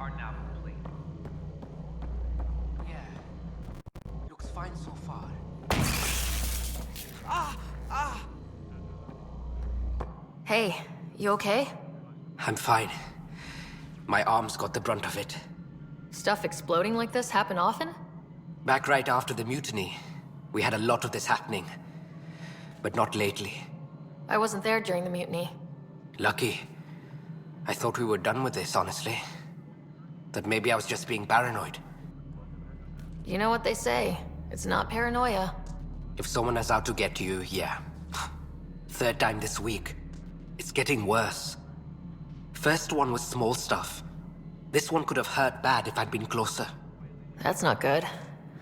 are now complete. Yeah. Looks fine so far. Hey, you okay? I'm fine. My arms got the brunt of it. Stuff exploding like this happen often? Back right after the mutiny, we had a lot of this happening. But not lately. I wasn't there during the mutiny. Lucky. I thought we were done with this, honestly. That maybe I was just being paranoid. You know what they say, it's not paranoia. If someone is out to get you, yeah. Third time this week. It's getting worse. First one was small stuff. This one could have hurt bad if I'd been closer. That's not good.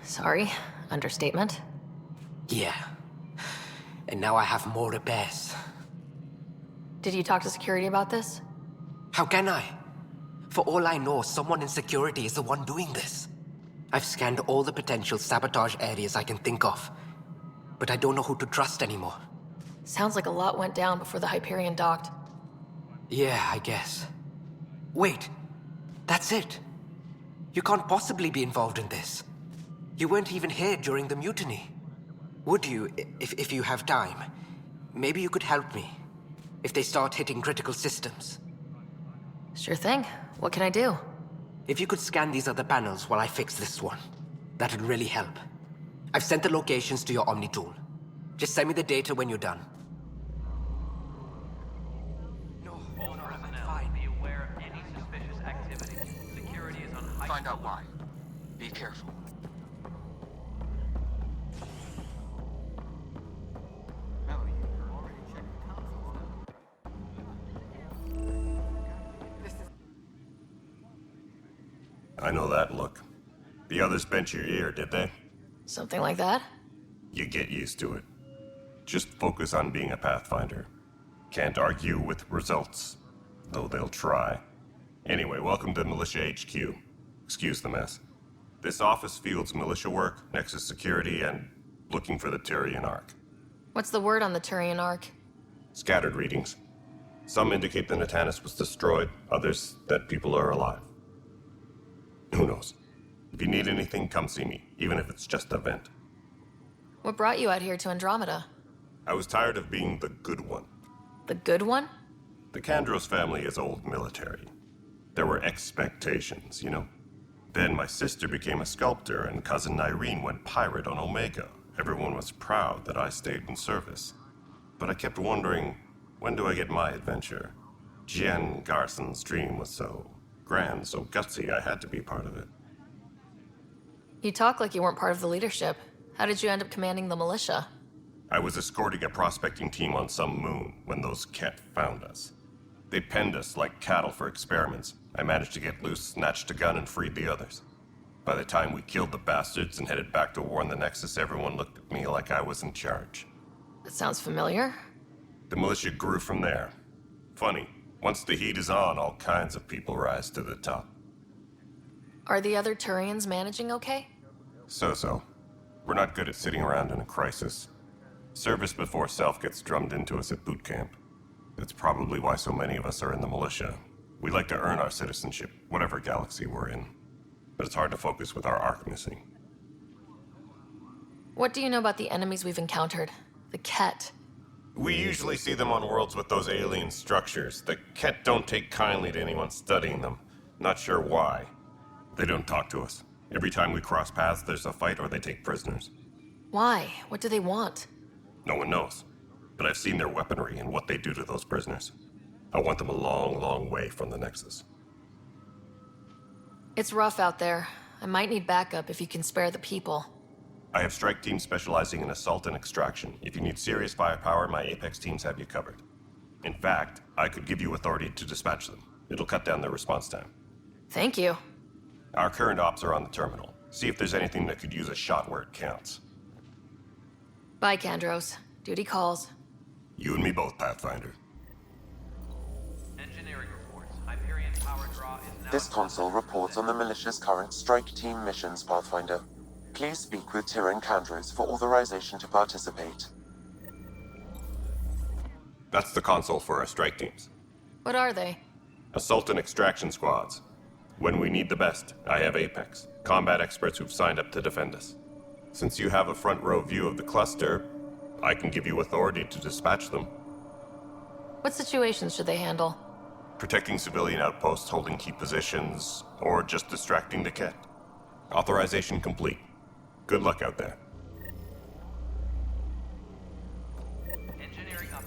Sorry, understatement. Yeah. And now I have more repairs. Did you talk to security about this? How can I? For all I know, someone in security is the one doing this. I've scanned all the potential sabotage areas I can think of. But I don't know who to trust anymore. Sounds like a lot went down before the Hyperion docked. Yeah, I guess. Wait. That's it. You can't possibly be involved in this. You weren't even here during the mutiny. Would you, if you have time? Maybe you could help me. If they start hitting critical systems. Sure thing. What can I do? If you could scan these other panels while I fix this one, that'd really help. I've sent the locations to your Omni tool. Just send me the data when you're done. All personnel, be aware of any suspicious activity. Security is on high Find out alert. why. Be careful. I know that look. The others bent your ear, did they? Something like that? You get used to it. Just focus on being a Pathfinder. Can't argue with results, though they'll try. Anyway, welcome to Militia HQ. Excuse the mess. This office fields militia work, Nexus security, and looking for the Tyrian Ark. What's the word on the Turian Ark? Scattered readings. Some indicate the Natanus was destroyed, others that people are alive. Who knows? If you need anything, come see me, even if it's just a vent. What brought you out here to Andromeda? I was tired of being the good one. The good one? The Kandros family is old military. There were expectations, you know? Then my sister became a sculptor and cousin Irene went pirate on Omega. Everyone was proud that I stayed in service. But I kept wondering, when do I get my adventure? Jen Garson's dream was so grand, so gutsy, I had to be part of it. You talk like you weren't part of the leadership. How did you end up commanding the militia? I was escorting a prospecting team on some moon when those Ket found us. They penned us like cattle for experiments. I managed to get loose, snatched a gun, and freed the others. By the time we killed the bastards and headed back to war in the Nexus, everyone looked at me like I was in charge. That sounds familiar. The militia grew from there. Funny, once the heat is on, all kinds of people rise to the top. Are the other Turians managing okay? So-so. We're not good at sitting around in a crisis. Service before self gets drummed into us at boot camp. That's probably why so many of us are in the militia. We like to earn our citizenship, whatever galaxy we're in. But it's hard to focus with our arc missing. What do you know about the enemies we've encountered? The Ket. We usually see them on worlds with those alien structures. The Ket don't take kindly to anyone studying them. Not sure why. They don't talk to us. Every time we cross paths, there's a fight or they take prisoners. Why? What do they want? No one knows. But I've seen their weaponry and what they do to those prisoners. I want them a long, long way from the Nexus. It's rough out there. I might need backup if you can spare the people. I have strike teams specializing in assault and extraction. If you need serious firepower, my Apex teams have you covered. In fact, I could give you authority to dispatch them. It'll cut down their response time. Thank you. Our current ops are on the terminal. See if there's anything that could use a shot where it counts. Bye, Kandros. Duty calls. You and me both, Pathfinder. Engineering reports. Hyperion power draw is now... This console reports on the militia's current strike team missions, Pathfinder. Please speak with Tyrian Kandros for authorization to participate. That's the console for our strike teams. What are they? Assault and extraction squads. When we need the best, I have Apex, combat experts who've signed up to defend us. Since you have a front row view of the cluster, I can give you authority to dispatch them. What situations should they handle? Protecting civilian outposts, holding key positions, or just distracting the kit. Authorization complete. Good luck out there. Engineering up.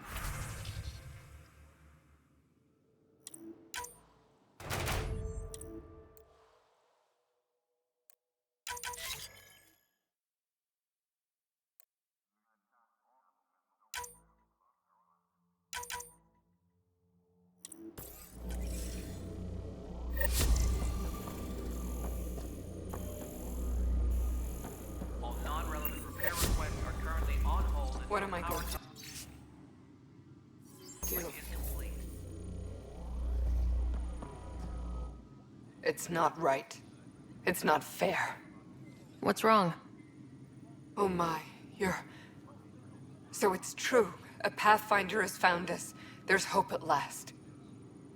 All non-relevant repair requests are currently on hold. What am I going to do? Incomplete. It's not right. It's not fair. What's wrong? Oh my, So it's true. A Pathfinder has found us. There's hope at last.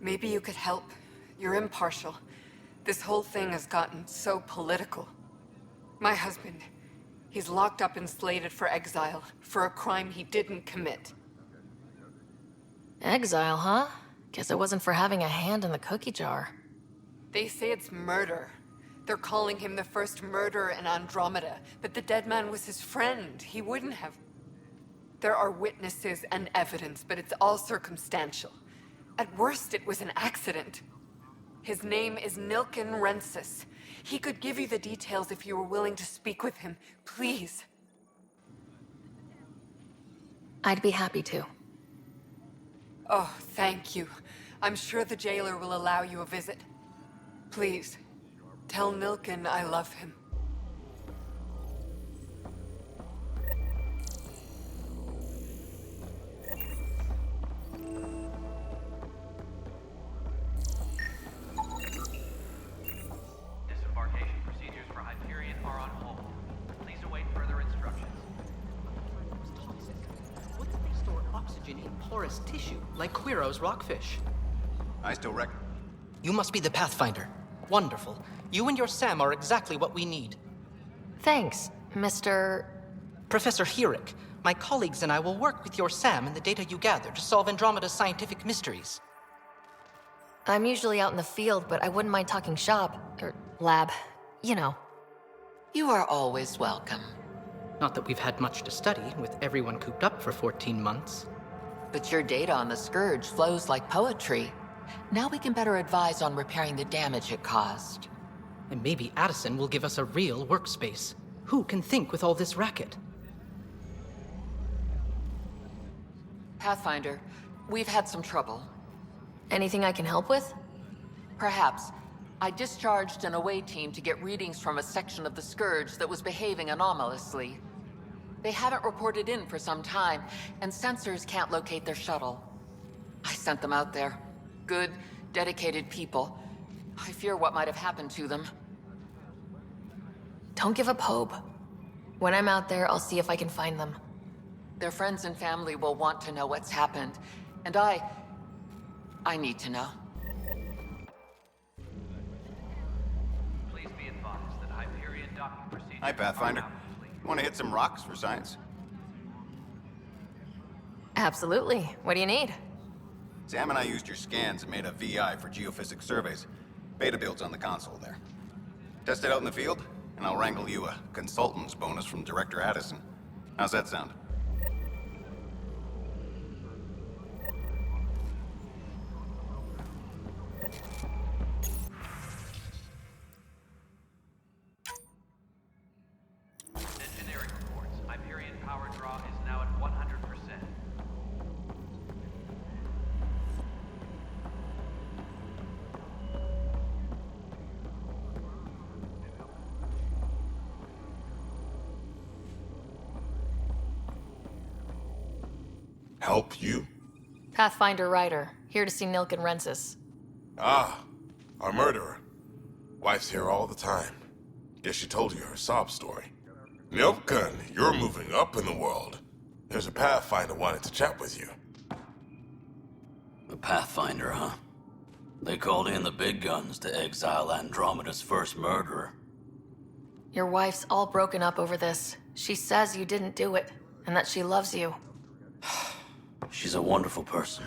Maybe you could help. You're impartial. This whole thing has gotten so political. My husband, he's locked up and slated for exile for a crime he didn't commit. Exile, huh? Guess it wasn't for having a hand in the cookie jar. They say it's murder. They're calling him the first murderer in Andromeda, but the dead man was his friend. He wouldn't have. There are witnesses and evidence, but it's all circumstantial. At worst, it was an accident. His name is Nilken Rensis. He could give you the details if you were willing to speak with him. Please. I'd be happy to. Oh, thank you. I'm sure the jailer will allow you a visit. Please, tell Nilken I love him. Disembarkation procedures for Hyperion are on hold. Please await further instructions. What if they store oxygen in porous tissue, like Quiro's rockfish? I still reckon. You must be the Pathfinder. Wonderful. You and your Sam are exactly what we need. Thanks, Mr. Professor Herrick, my colleagues and I will work with your Sam and the data you gather to solve Andromeda's scientific mysteries. I'm usually out in the field, but I wouldn't mind talking shop, or lab, you know. You are always welcome. Not that we've had much to study, with everyone cooped up for 14 months. But your data on the Scourge flows like poetry. Now we can better advise on repairing the damage it caused. And maybe Addison will give us a real workspace. Who can think with all this racket? Pathfinder, we've had some trouble. Anything I can help with? Perhaps. I discharged an away team to get readings from a section of the Scourge that was behaving anomalously. They haven't reported in for some time, and sensors can't locate their shuttle. I sent them out there. Good, dedicated people. I fear what might have happened to them. Don't give up hope. When I'm out there, I'll see if I can find them. Their friends and family will want to know what's happened, and I need to know. Please be advised that Hyperion docking procedures Hi, Pathfinder. are now complete. Want to hit some rocks for science? Absolutely. What do you need? Sam and I used your scans and made a VI for geophysics surveys. Beta builds on the console there. Test it out in the field, and I'll wrangle you a consultant's bonus from Director Addison. How's that sound? Engineering reports. Hyperion power draw is now at 100%. Help you? Pathfinder Ryder, here to see Nilken Rensis. Ah, our murderer. Wife's here all the time. Guess she told you her sob story. Nilken, you're moving up in the world. There's a Pathfinder wanted to chat with you. A Pathfinder, huh? They called in the big guns to exile Andromeda's first murderer. Your wife's all broken up over this. She says you didn't do it, and that she loves you. She's a wonderful person.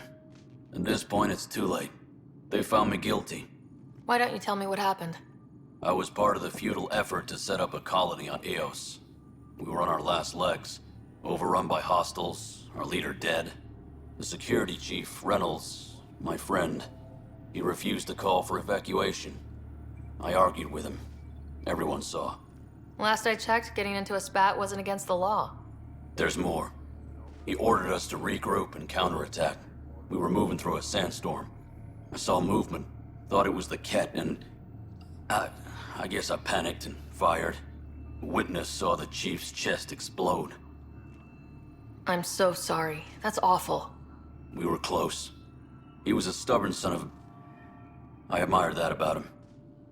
At this point, it's too late. They found me guilty. Why don't you tell me what happened? I was part of the futile effort to set up a colony on Eos. We were on our last legs, overrun by hostiles, our leader dead. The security chief, Reynolds, my friend, he refused to call for evacuation. I argued with him. Everyone saw. Last I checked, getting into a spat wasn't against the law. There's more. He ordered us to regroup and counterattack. We were moving through a sandstorm. I saw movement, thought it was the Ket, and I guess I panicked and fired. A witness saw the chief's chest explode. I'm so sorry. That's awful. We were close. He was a stubborn son of a... I admired that about him.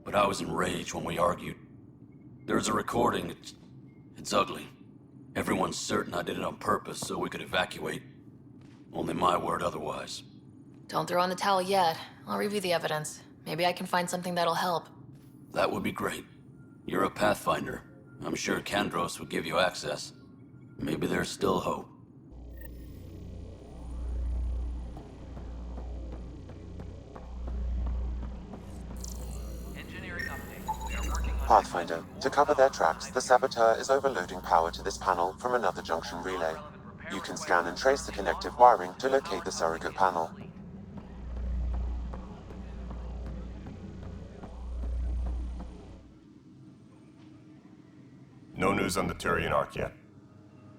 But I was enraged when we argued. There's a recording. It's ugly. Everyone's certain I did it on purpose so we could evacuate. Only my word otherwise. Don't throw in the towel yet. I'll review the evidence. Maybe I can find something that'll help. That would be great. You're a Pathfinder. I'm sure Kandros would give you access. Maybe there's still hope. Engineering update. We are working on Pathfinder, to cover their tracks, the saboteur is overloading power to this panel from another junction relay. You can scan and trace the connective wiring to locate the surrogate panel. No news on the Turian Ark yet?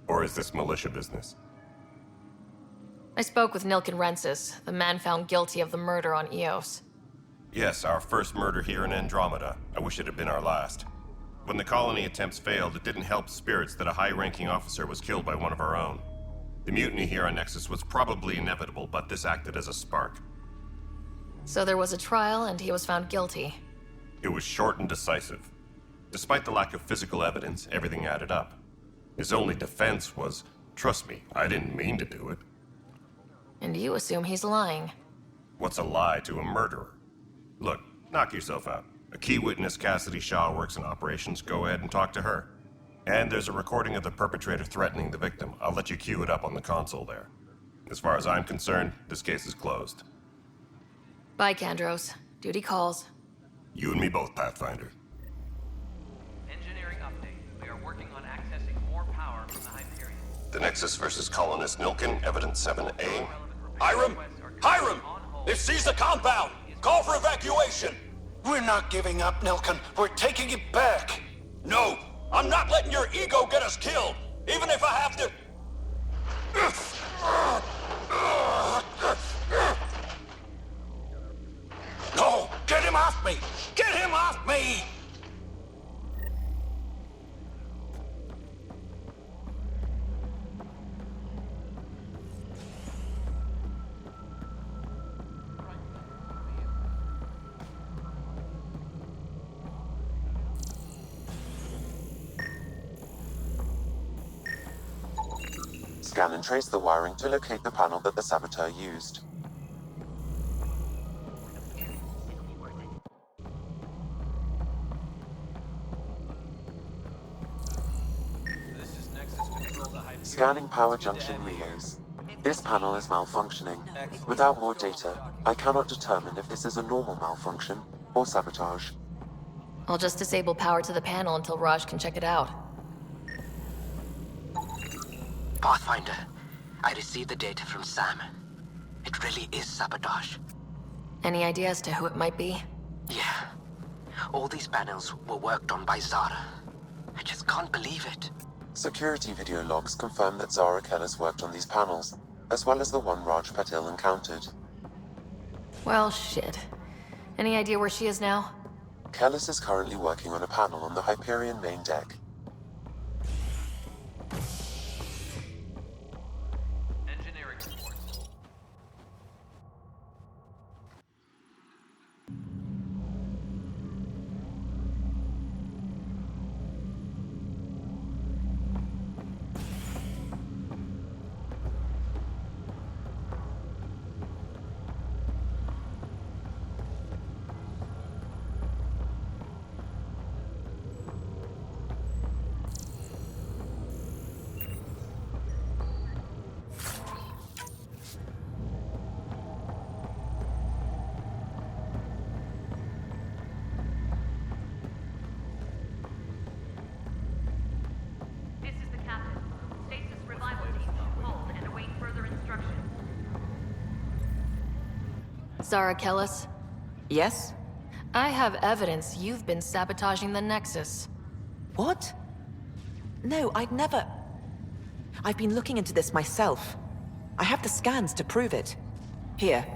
Or is this militia business? I spoke with Nilken Rensis, the man found guilty of the murder on Eos. Yes, our first murder here in Andromeda. I wish it had been our last. When the colony attempts failed, it didn't help spirits that a high-ranking officer was killed by one of our own. The mutiny here on Nexus was probably inevitable, but this acted as a spark. So there was a trial, and he was found guilty. It was short and decisive. Despite the lack of physical evidence, everything added up. His only defense was, trust me, I didn't mean to do it. And you assume he's lying. What's a lie to a murderer? Look, knock yourself out. A key witness, Cassidy Shaw, works in operations. Go ahead and talk to her. And there's a recording of the perpetrator threatening the victim. I'll let you cue it up on the console there. As far as I'm concerned, this case is closed. Bye, Kandros. Duty calls. You and me both, Pathfinder. engineering update. We are working on accessing more power from the Hyperion. The Nexus versus Colonist Nilken, Evidence 7A. Hiram! Hiram! They've seized the compound! Call for evacuation! We're not giving up, Nilken. We're taking it back. No! I'm not letting your ego get us killed! Even if I have to... No! Get him off me! Get him off me! Scan and trace the wiring to locate the panel that the saboteur used. Scanning power junction relays. This panel is malfunctioning. Without more data, I cannot determine if this is a normal malfunction or sabotage. I'll just disable power to the panel until Raj can check it out. Pathfinder, I received the data from Sam. It really is sabotage. Any idea as to who it might be? Yeah. All these panels were worked on by Zara. I just can't believe it. Security video logs confirm that Zara Kellis worked on these panels, as well as the one Raj Patil encountered. Well, shit. Any idea where she is now? Kellis is currently working on a panel on the Hyperion main deck. Engineering reports. Zara Kellis? Yes? I have evidence you've been sabotaging the Nexus. What? No, I'd never... I've been looking into this myself. I have the scans to prove it. Here.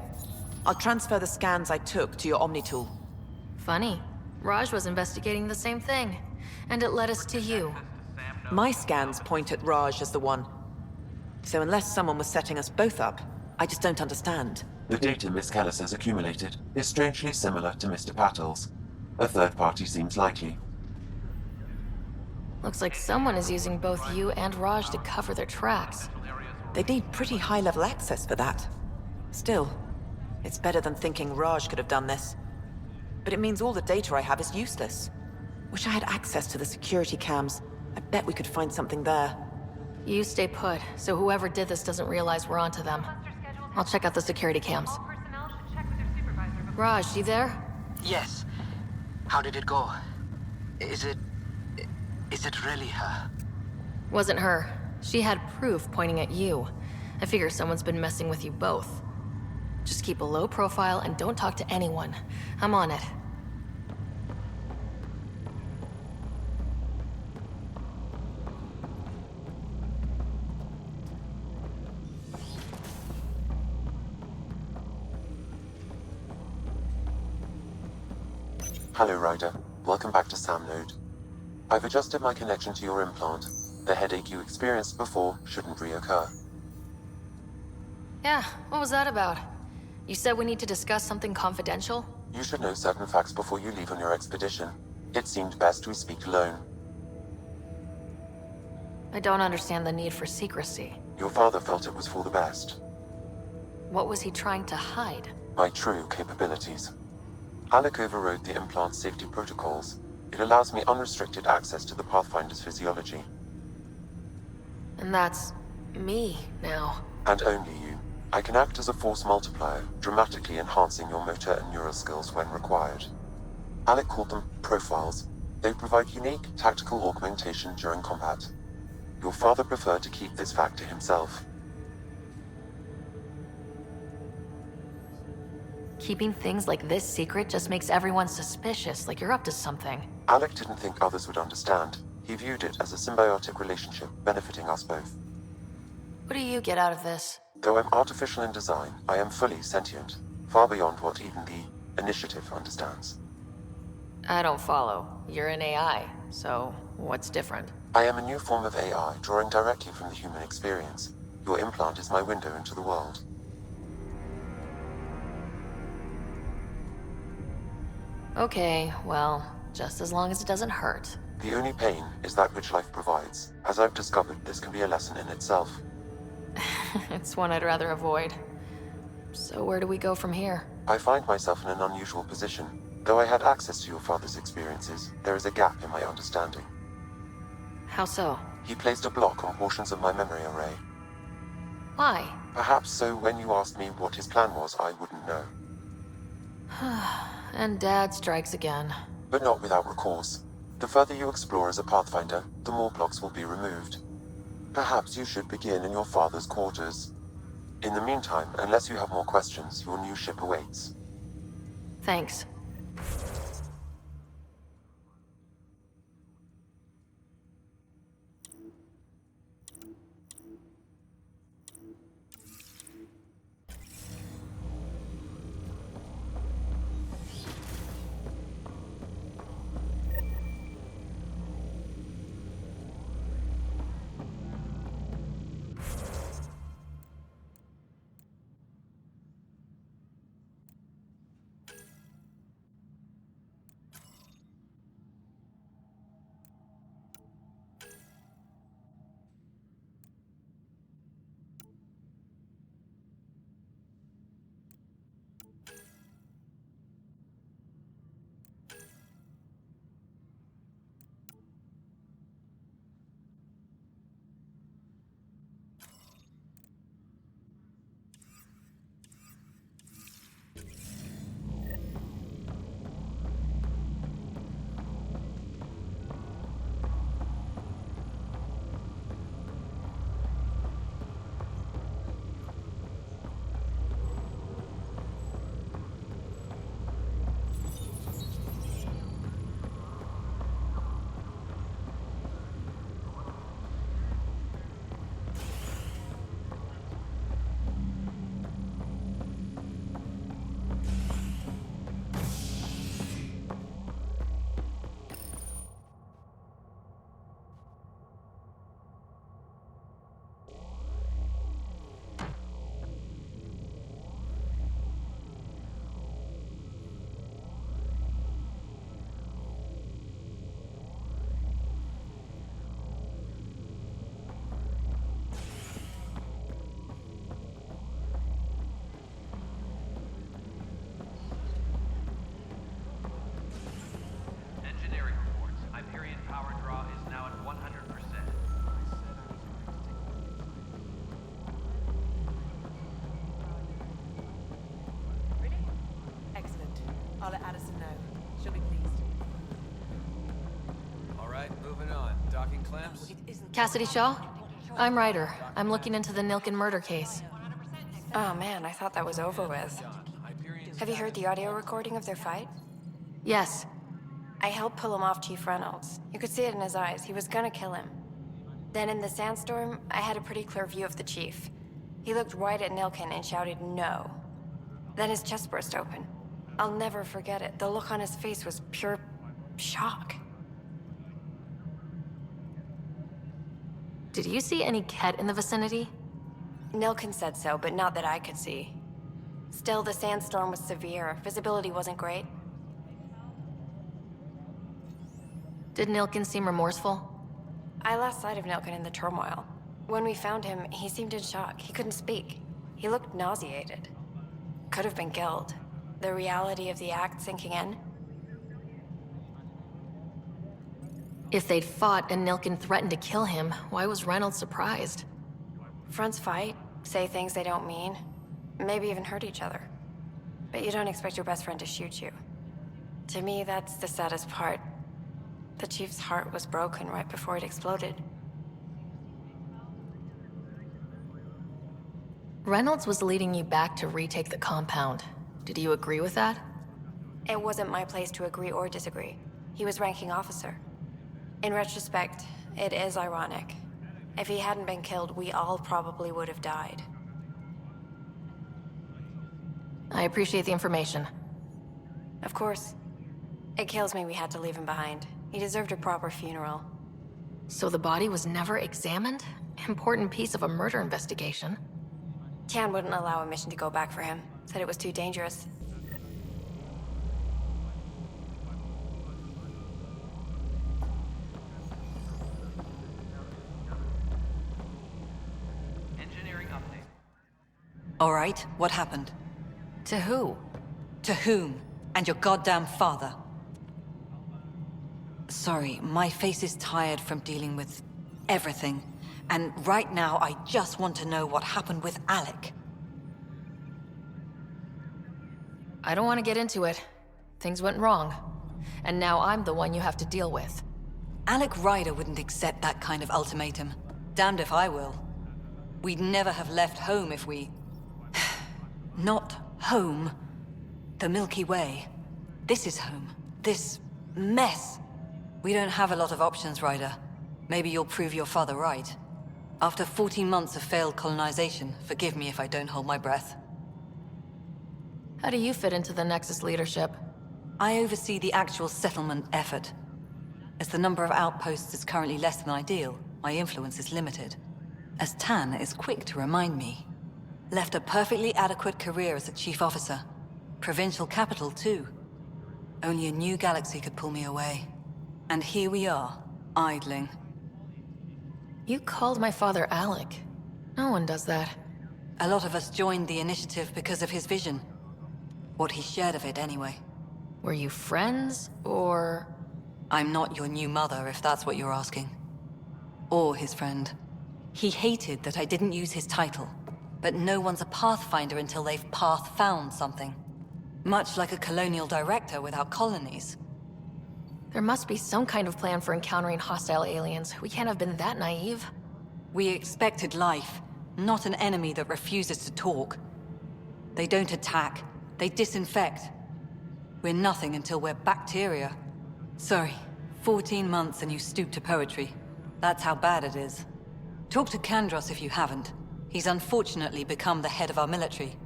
I'll transfer the scans I took to your Omni tool. Funny. Raj was investigating the same thing, and it led us to you. My scans point at Raj as the one. So unless someone was setting us both up, I just don't understand. The data Miss Callis has accumulated is strangely similar to Mr. Patel's. A third party seems likely. Looks like someone is using both you and Raj to cover their tracks. They need pretty high-level access for that. Still, it's better than thinking Raj could have done this. But it means all the data I have is useless. Wish I had access to the security cams. I bet we could find something there. You stay put, so whoever did this doesn't realize we're onto them. I'll check out the security cams. Raj, you there? Yes. How did it go? Is it really her? Wasn't her. She had proof pointing at you. I figure someone's been messing with you both. Just keep a low profile and don't talk to anyone. I'm on it. Hello, Ryder. Welcome back to Sam Node. I've adjusted my connection to your implant. The headache you experienced before shouldn't reoccur. Yeah, what was that about? You said we need to discuss something confidential? You should know certain facts before you leave on your expedition. It seemed best we speak alone. I don't understand the need for secrecy. Your father felt it was for the best. What was he trying to hide? My true capabilities. Alec overrode the implant's safety protocols. It allows me unrestricted access to the Pathfinder's physiology. And that's... me, now. And only you. I can act as a force multiplier, dramatically enhancing your motor and neural skills when required. Alec called them profiles. They provide unique, tactical augmentation during combat. Your father preferred to keep this fact to himself. Keeping things like this secret just makes everyone suspicious, like you're up to something. Alec didn't think others would understand. He viewed it as a symbiotic relationship, benefiting us both. What do you get out of this? Though I'm artificial in design, I am fully sentient, far beyond what even the Initiative understands. I don't follow. You're an AI, so what's different? I am a new form of AI, drawing directly from the human experience. Your implant is my window into the world. Okay, well, just as long as it doesn't hurt. The only pain is that which life provides. As I've discovered, this can be a lesson in itself. It's one I'd rather avoid. So where do we go from here? I find myself in an unusual position. Though I had access to your father's experiences, there is a gap in my understanding. How so? He placed a block on portions of my memory array. Why? Perhaps so when you asked me what his plan was, I wouldn't know. And Dad strikes again. But not without recourse. The further you explore as a Pathfinder, the more blocks will be removed. Perhaps you should begin in your father's quarters. In the meantime, unless you have more questions, your new ship awaits. Thanks. Cassidy Shaw? I'm Ryder. I'm looking into the Nilken murder case. Oh man, I thought that was over with. Have you heard the audio recording of their fight? Yes. I helped pull him off Chief Reynolds. You could see it in his eyes. He was gonna kill him. Then in the sandstorm, I had a pretty clear view of the Chief. He looked right at Nilken and shouted no. Then his chest burst open. I'll never forget it. The look on his face was pure shock. Did you see any Ket in the vicinity? Nilken said so, but not that I could see. Still, the sandstorm was severe. Visibility wasn't great. Did Nilken seem remorseful? I lost sight of Nilken in the turmoil. When we found him, he seemed in shock. He couldn't speak. He looked nauseated. Could have been guilt. The reality of the act sinking in. If they'd fought and Nilken threatened to kill him, why was Reynolds surprised? Fronts fight, say things they don't mean, maybe even hurt each other. But you don't expect your best friend to shoot you. To me, that's the saddest part. The Chief's heart was broken right before it exploded. Reynolds was leading you back to retake the compound. Did you agree with that? It wasn't my place to agree or disagree. He was ranking officer. In retrospect, it is ironic. If he hadn't been killed, we all probably would have died. I appreciate the information. Of course. It kills me we had to leave him behind. He deserved a proper funeral. So the body was never examined? Important piece of a murder investigation. Tian wouldn't allow a mission to go back for him. Said it was too dangerous. Engineering update. All right, what happened? To who? To whom? And your goddamn father. Sorry, my face is tired from dealing with everything. And right now, I just want to know what happened with Alec. I don't want to get into it. Things went wrong. And now I'm the one you have to deal with. Alec Ryder wouldn't accept that kind of ultimatum. Damned if I will. We'd never have left home if we... Not home. The Milky Way. This is home. This mess. We don't have a lot of options, Ryder. Maybe you'll prove your father right. After 14 months of failed colonization, forgive me if I don't hold my breath. How do you fit into the Nexus leadership? I oversee the actual settlement effort. As the number of outposts is currently less than ideal, my influence is limited. As Tan is quick to remind me. Left a perfectly adequate career as a chief officer. Provincial capital, too. Only a new galaxy could pull me away. And here we are, idling. You called my father Alec. No one does that. A lot of us joined the initiative because of his vision. What he shared of it, anyway. Were you friends, or...? I'm not your new mother, if that's what you're asking. Or his friend. He hated that I didn't use his title. But no one's a pathfinder until they've path-found something. Much like a colonial director without colonies. There must be some kind of plan for encountering hostile aliens. We can't have been that naive. We expected life, not an enemy that refuses to talk. They don't attack, they disinfect. We're nothing until we're bacteria. Sorry, 14 months and you stoop to poetry. That's how bad it is. Talk to Kandros if you haven't. He's unfortunately become the head of our military.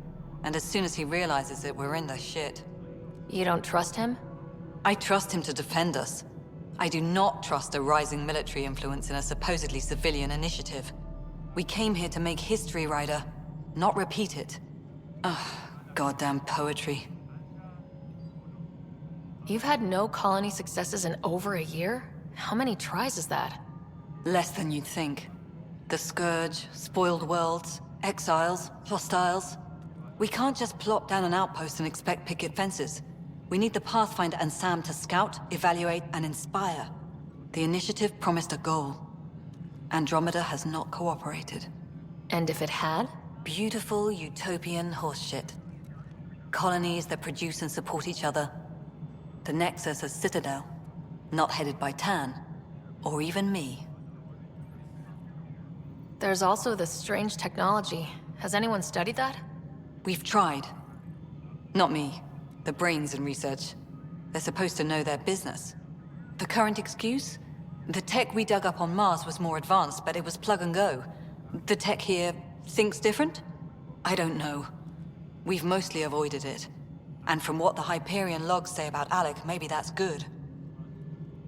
And as soon as he realizes it, we're in the shit. You don't trust him? I trust him to defend us. I do not trust a rising military influence in a supposedly civilian initiative. We came here to make history, Ryder, not repeat it. Ugh, goddamn poetry. You've had no colony successes in over a year? How many tries is that? Less than you'd think. The Scourge, spoiled worlds, exiles, hostiles. We can't just plop down an outpost and expect picket fences. We need the Pathfinder and Sam to scout, evaluate, and inspire. The initiative promised a goal. Andromeda has not cooperated. And if it had? Beautiful utopian horseshit. Colonies that produce and support each other. The Nexus as Citadel. Not headed by Tan. Or even me. There's also this strange technology. Has anyone studied that? We've tried. Not me. The brains in research. They're supposed to know their business. The current excuse? The tech we dug up on Mars was more advanced, but it was plug and go. The tech here thinks different? I don't know. We've mostly avoided it. And from what the Hyperion logs say about Alec, maybe that's good.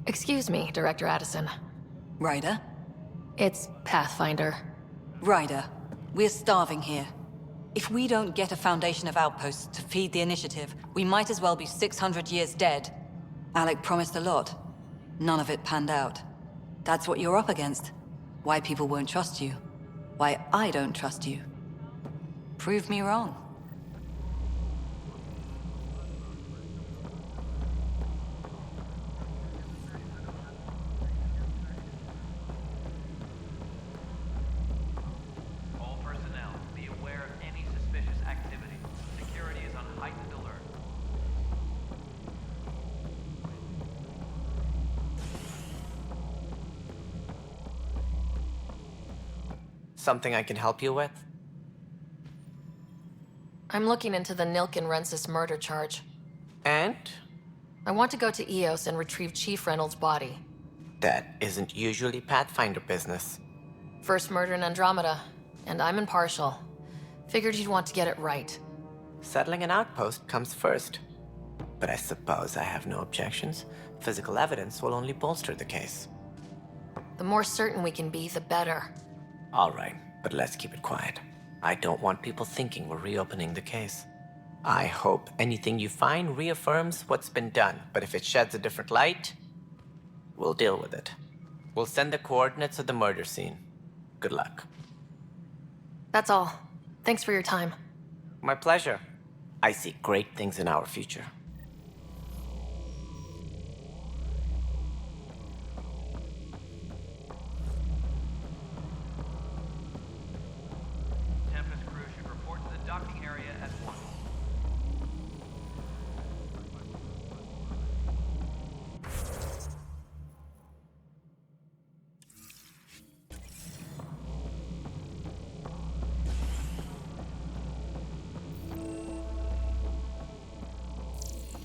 Excuse me, Director Addison. Ryder? It's Pathfinder. Ryder, we're starving here. If we don't get a foundation of outposts to feed the initiative, we might as well be 600 years dead. Alec promised a lot. None of it panned out. That's what you're up against. Why people won't trust you. Why I don't trust you. Prove me wrong. All personnel, be aware of any suspicious activity. Security is on heightened alert. Something I can help you with? I'm looking into the Nilken-Rensis murder charge. And? I want to go to Eos and retrieve Chief Reynolds' body. That isn't usually Pathfinder business. First murder in Andromeda, and I'm impartial. Figured you'd want to get it right. Settling an outpost comes first. But I suppose I have no objections. Physical evidence will only bolster the case. The more certain we can be, the better. All right, but let's keep it quiet. I don't want people thinking we're reopening the case. I hope anything you find reaffirms what's been done, but if it sheds a different light, we'll deal with it. We'll send the coordinates of the murder scene. Good luck. That's all. Thanks for your time. My pleasure. I see great things in our future. Tempest crew should report to the docking area at once.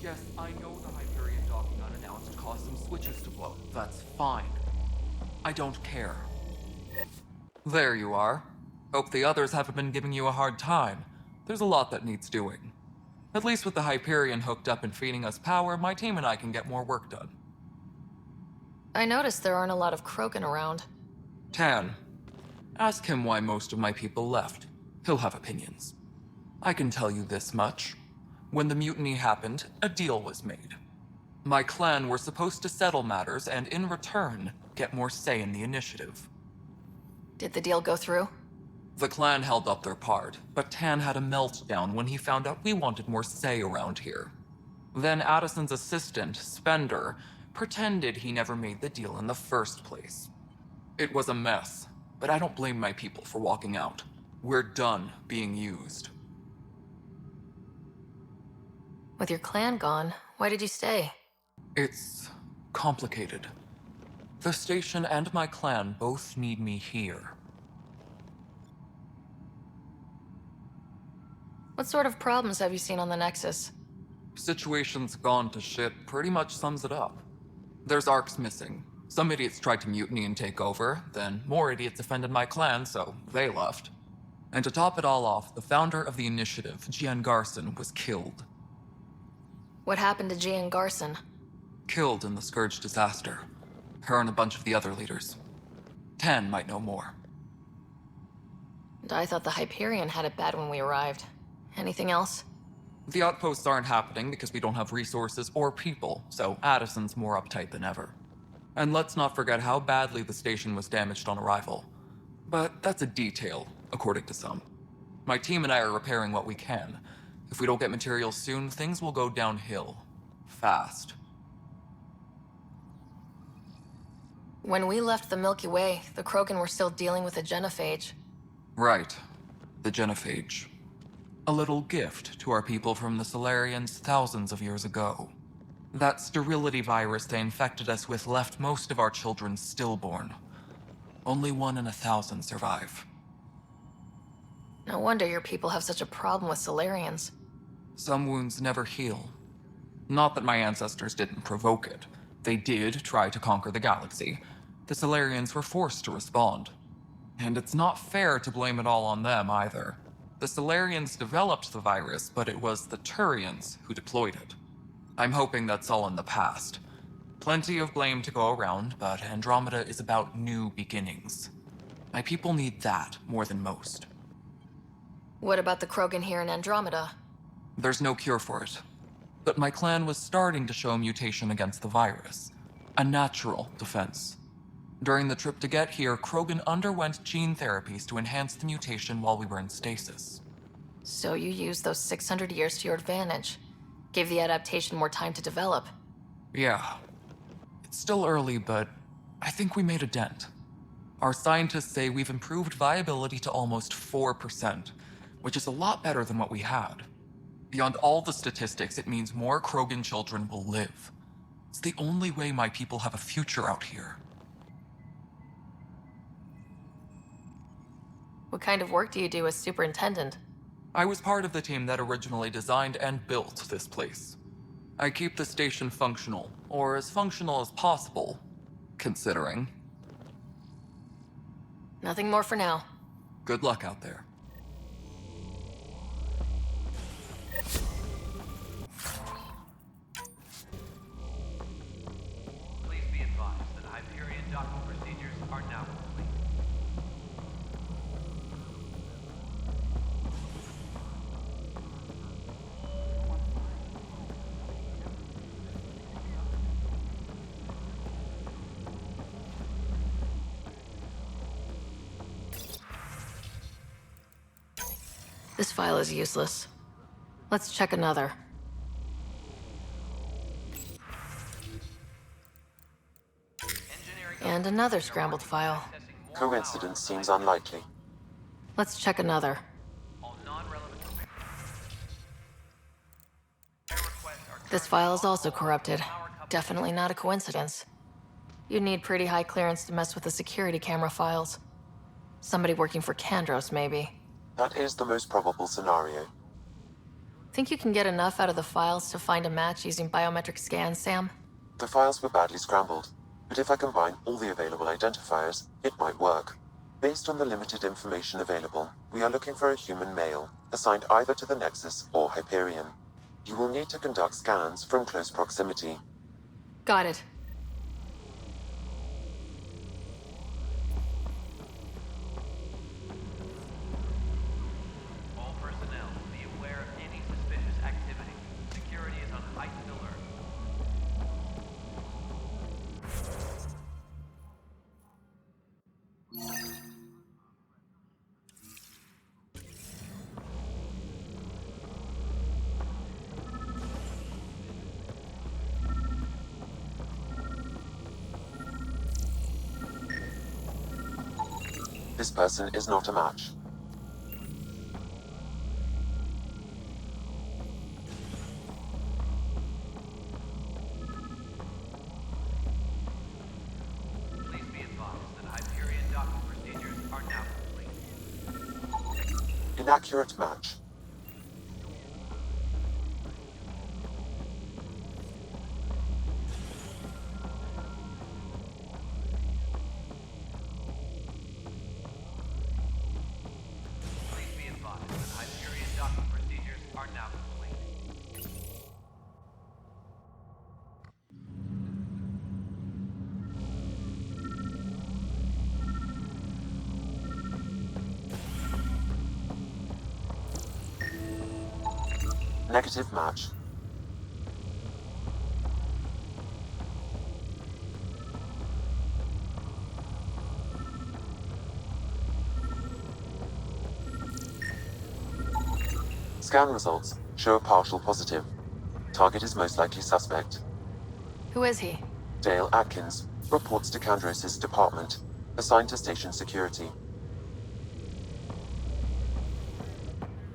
Yes, I know the Hyperion docking unannounced caused some switches to blow. That's fine. I don't care. There you are. Hope the others haven't been giving you a hard time. There's a lot that needs doing. At least with the Hyperion hooked up and feeding us power, my team and I can get more work done. I noticed there aren't a lot of Krogan around. Tan, ask him why most of my people left. He'll have opinions. I can tell you this much. When the mutiny happened, a deal was made. My clan were supposed to settle matters and, in return, get more say in the initiative. Did the deal go through? The clan held up their part, but Tan had a meltdown when he found out we wanted more say around here. Then Addison's assistant, Spender, pretended he never made the deal in the first place. It was a mess, but I don't blame my people for walking out. We're done being used. With your clan gone, why did you stay? It's complicated. The station and my clan both need me here. What sort of problems have you seen on the Nexus? Situation's gone to shit pretty much sums it up. There's arcs missing. Some idiots tried to mutiny and take over, then more idiots offended my clan, so they left. And to top it all off, the founder of the initiative, Gian Garson, was killed. What happened to Gian Garson? Killed in the Scourge disaster. Her and a bunch of the other leaders. Tan might know more. And I thought the Hyperion had it bad when we arrived. Anything else? The outposts aren't happening because we don't have resources or people, so Addison's more uptight than ever. And let's not forget how badly the station was damaged on arrival. But that's a detail, according to some. My team and I are repairing what we can. If we don't get materials soon, things will go downhill. Fast. When we left the Milky Way, the Krogan were still dealing with a genophage. Right. The genophage. A little gift to our people from the Solarians thousands of years ago. That sterility virus they infected us with left most of our children stillborn. Only 1 in 1,000 survive. No wonder your people have such a problem with Solarians. Some wounds never heal. Not that my ancestors didn't provoke it. They did try to conquer the galaxy. The Solarians were forced to respond. And it's not fair to blame it all on them either. The Solarians developed the virus, but it was the Turians who deployed it. I'm hoping that's all in the past. Plenty of blame to go around, but Andromeda is about new beginnings. My people need that more than most. What about the Krogan here in Andromeda? There's no cure for it. But my clan was starting to show mutation against the virus. A natural defense. During the trip to get here, Krogan underwent gene therapies to enhance the mutation while we were in stasis. So you used those 600 years to your advantage. Gave the adaptation more time to develop. Yeah. It's still early, but I think we made a dent. Our scientists say we've improved viability to almost 4%, which is a lot better than what we had. Beyond all the statistics, it means more Krogan children will live. It's the only way my people have a future out here. What kind of work do you do as superintendent? I was part of the team that originally designed and built this place. I keep the station functional, or as functional as possible, considering. Nothing more for now. Good luck out there. Please be advised that Hyperion docking procedures are now complete. This file is useless. Let's check another. And another scrambled file. Coincidence seems unlikely. Let's check another. This file is also corrupted. Definitely not a coincidence. You'd need pretty high clearance to mess with the security camera files. Somebody working for Kandros, maybe. That is the most probable scenario. Think you can get enough out of the files to find a match using biometric scans, Sam? The files were badly scrambled, but if I combine all the available identifiers, it might work. Based on the limited information available, we are looking for a human male, assigned either to the Nexus or Hyperion. You will need to conduct scans from close proximity. Got it. All personnel, be aware of any suspicious activity. Security is on heightened alert. This person is not a match. Please be advised that Hyperion docking procedures are now complete. Inaccurate match. Please be advised that Hyperion docking procedures are now complete. Negative match. Scan results show a partial positive. Target is most likely suspect. Who is he? Dale Atkins reports to Kandros' department, assigned to station security.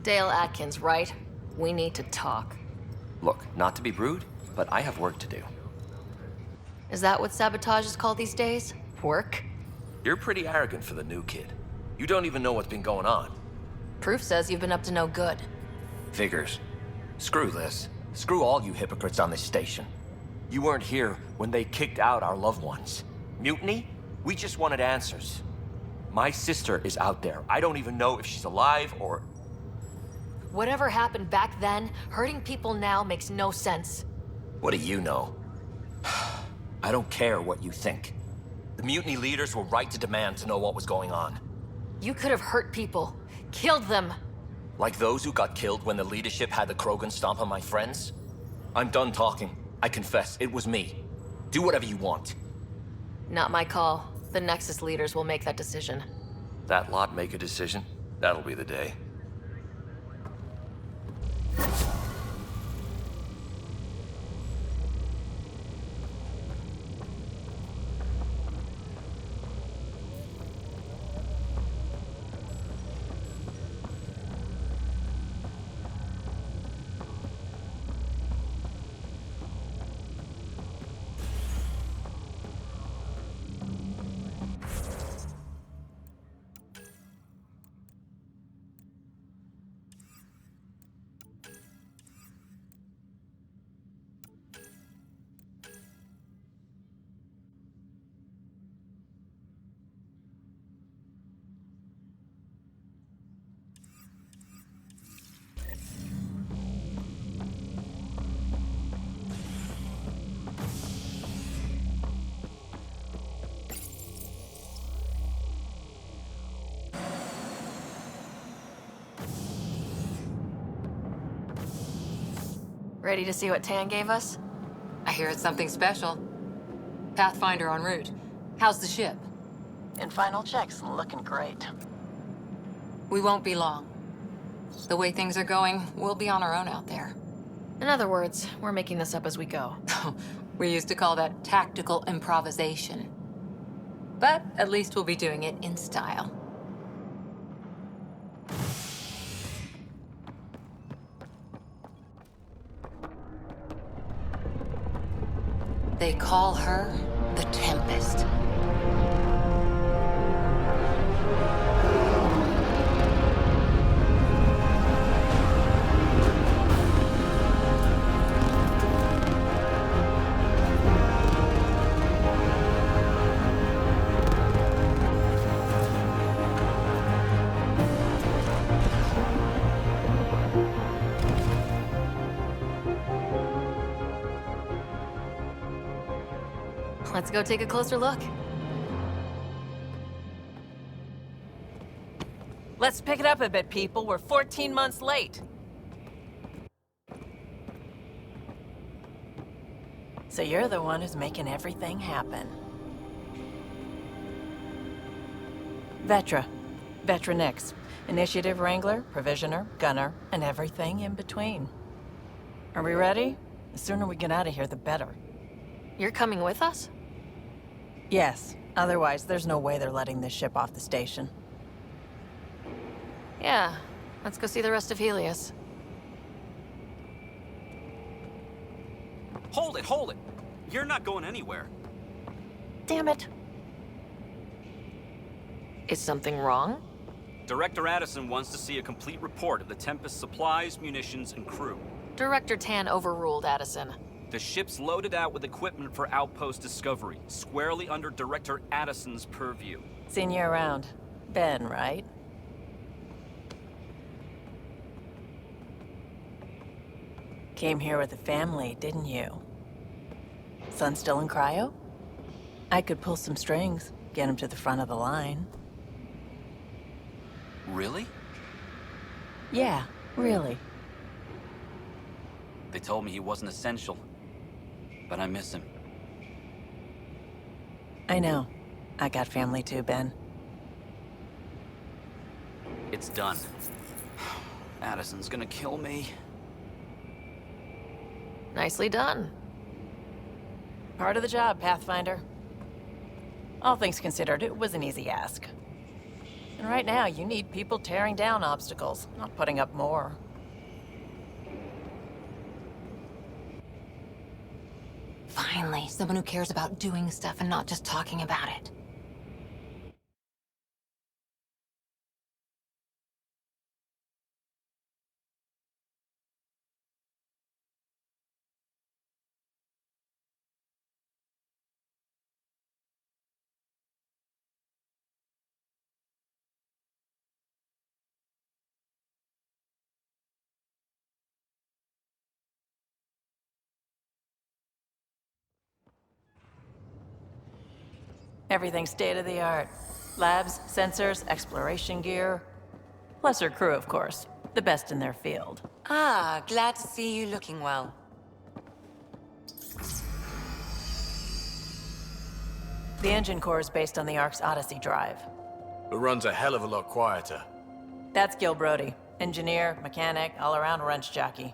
Dale Atkins, right? We need to talk. Look, not to be rude, but I have work to do. Is that what sabotage is called these days? Work? You're pretty arrogant for the new kid. You don't even know what's been going on. Proof says you've been up to no good. Figures. Screw this. Screw all you hypocrites on this station. You weren't here when they kicked out our loved ones. Mutiny? We just wanted answers. My sister is out there. I don't even know if she's alive or... Whatever happened back then, hurting people now makes no sense. What do you know? I don't care what you think. The mutiny leaders were right to demand to know what was going on. You could have hurt people. Killed them. Like those who got killed when the leadership had the Krogan stomp on my friends? I'm done talking. I confess, it was me. Do whatever you want. Not my call. The Nexus leaders will make that decision. That lot make a decision? That'll be the day. Ready to see what Tan gave us? I hear it's something special. Pathfinder en route. How's the ship? In final checks, looking great. We won't be long. The way things are going, we'll be on our own out there. In other words, we're making this up as we go. We used to call that tactical improvisation. But at least we'll be doing it in style. They call her the Tempest. Let's go take a closer look. Let's pick it up a bit, people. We're 14 months late. So you're the one who's making everything happen. Vetra. Vetra Nix. Initiative Wrangler, Provisioner, Gunner, and everything in between. Are we ready? The sooner we get out of here, the better. You're coming with us? Yes. Otherwise, there's no way they're letting this ship off the station. Yeah. Let's go see the rest of Helios. Hold it, hold it! You're not going anywhere. Damn it. Is something wrong? Director Addison wants to see a complete report of the Tempest supplies, munitions, and crew. Director Tan overruled Addison. The ship's loaded out with equipment for outpost discovery, squarely under Director Addison's purview. Seen you around. Ben, right? Came here with a family, didn't you? Son still in cryo? I could pull some strings, get him to the front of the line. Really? Yeah, really. They told me he wasn't essential, but I miss him. I know. I got family too, Ben. It's done. Addison's gonna kill me. Nicely done. Part of the job, Pathfinder. All things considered, it was an easy ask. And right now, you need people tearing down obstacles, not putting up more. Finally, someone who cares about doing stuff and not just talking about it. Everything's state-of-the-art. Labs, sensors, exploration gear. Plus her crew, of course. The best in their field. Ah, glad to see you looking well. The engine core is based on the Ark's Odyssey drive. It runs a hell of a lot quieter. That's Gil Brody. Engineer, mechanic, all-around wrench jockey.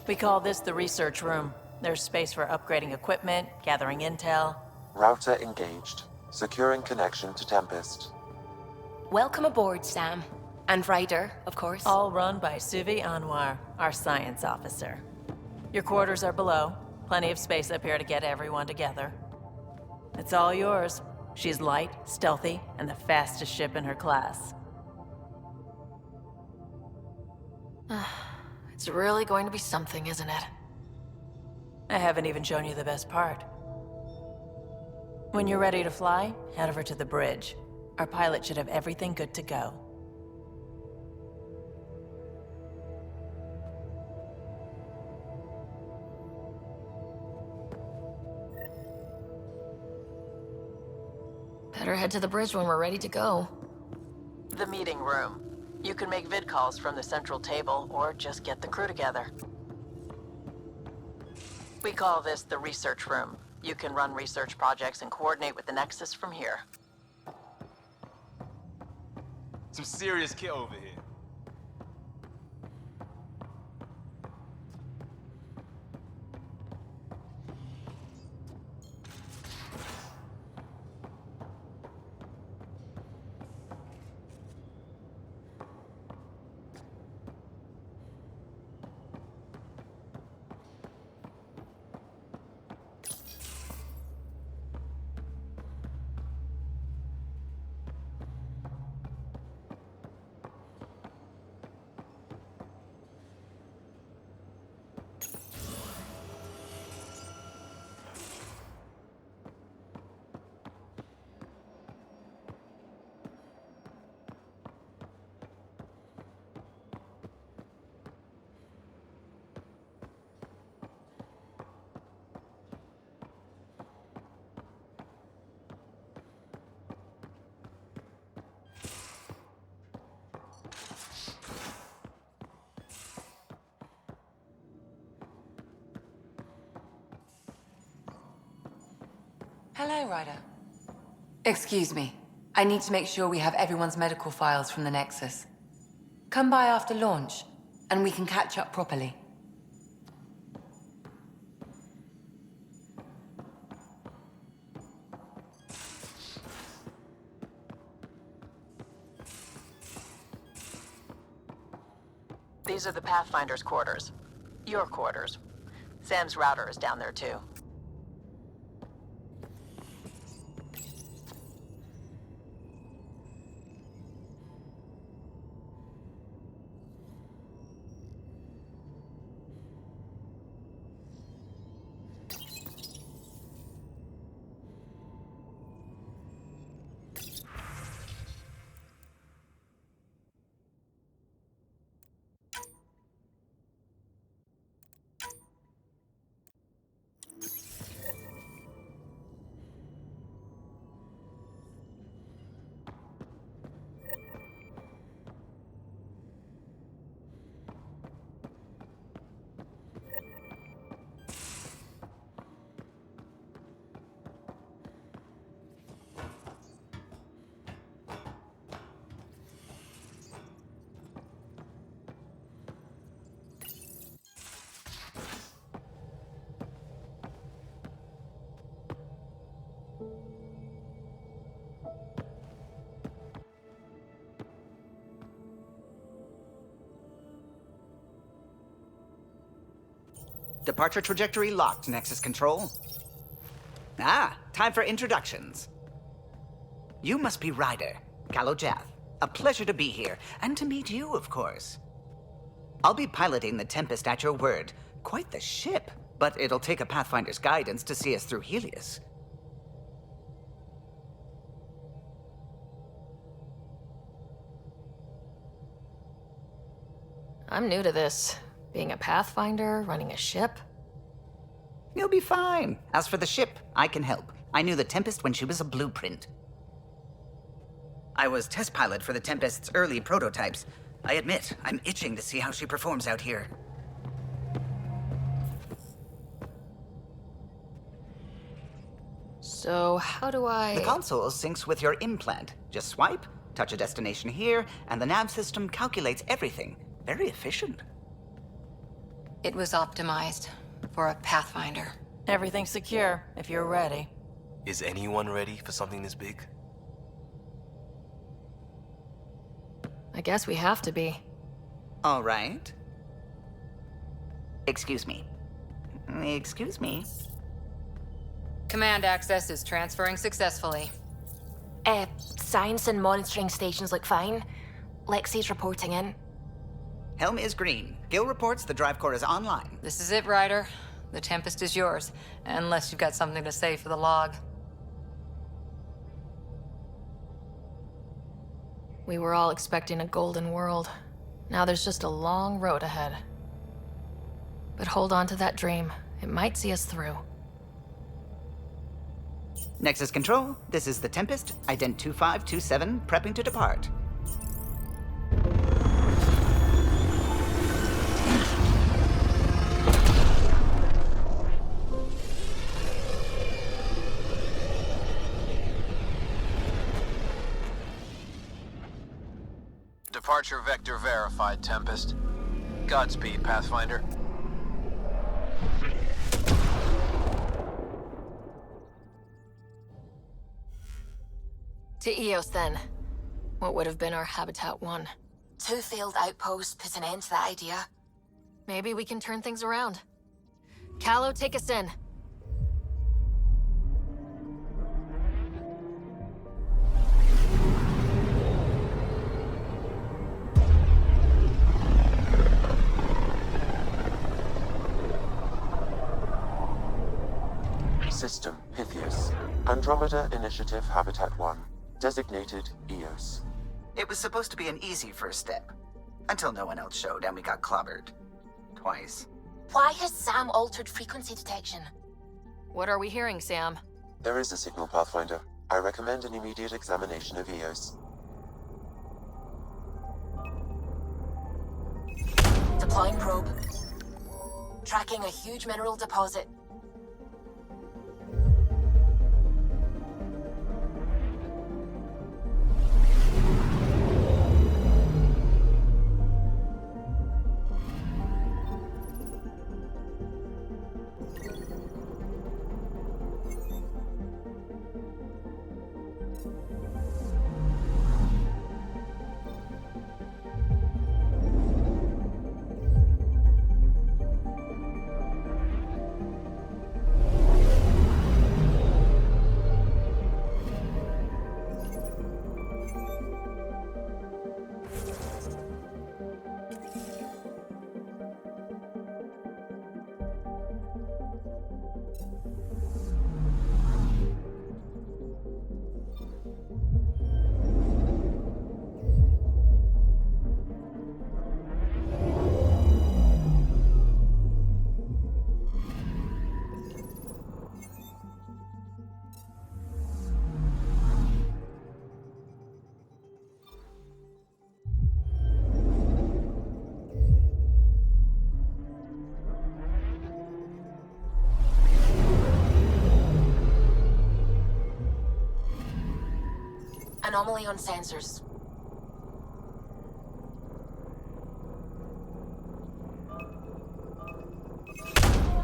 We call this the research room. There's space for upgrading equipment, gathering intel. Router engaged. Securing connection to Tempest. Welcome aboard, Sam. And Ryder, of course. All run by Suvi Anwar, our science officer. Your quarters are below. Plenty of space up here to get everyone together. It's all yours. She's light, stealthy, and the fastest ship in her class. It's really going to be something, isn't it? I haven't even shown you the best part. When you're ready to fly, head over to the bridge. Our pilot should have everything good to go. Better head to the bridge when we're ready to go. The meeting room. You can make vid calls from the central table, or just get the crew together. We call this the research room. You can run research projects and coordinate with the Nexus from here. Some serious kit over here. Hello, Ryder. Excuse me. I need to make sure we have everyone's medical files from the Nexus. Come by after launch, and we can catch up properly. These are the Pathfinder's quarters. Your quarters. Sam's router is down there too. Departure trajectory locked, Nexus Control. Ah, time for introductions. You must be Ryder, Kalojath. A pleasure to be here, and to meet you, of course. I'll be piloting the Tempest at your word. Quite the ship, but it'll take a Pathfinder's guidance to see us through Helios. I'm new to this. Being a Pathfinder, running a ship. You'll be fine. As for the ship, I can help. I knew the Tempest when she was a blueprint. I was test pilot for the Tempest's early prototypes. I admit, I'm itching to see how she performs out here. So, how do I... The console syncs with your implant. Just swipe, touch a destination here, and the nav system calculates everything. Very efficient. It was optimized for a Pathfinder. Everything's secure, if you're ready. Is anyone ready for something this big? I guess we have to be. All right. Excuse me. Excuse me. Command access is transferring successfully. Science and monitoring stations look fine. Lexi's reporting in. Helm is green. Gil reports the drive core is online. This is it, Ryder. The Tempest is yours, unless you've got something to say for the log. We were all expecting a golden world. Now there's just a long road ahead. But hold on to that dream. It might see us through. Nexus Control, this is the Tempest, Ident 2527, prepping to depart. Departure vector verified, Tempest. Godspeed, Pathfinder. To Eos, then. What would have been our Habitat 1? 2 failed outposts put an end to that idea. Maybe we can turn things around. Callow, take us in. System Pythias. Andromeda Initiative Habitat 1. Designated Eos. It was supposed to be an easy first step. Until no one else showed and we got clobbered. Twice. Why has Sam altered frequency detection? What are we hearing, Sam? There is a signal, Pathfinder. I recommend an immediate examination of Eos. Deploying probe. Tracking a huge mineral deposit. Anomaly on sensors.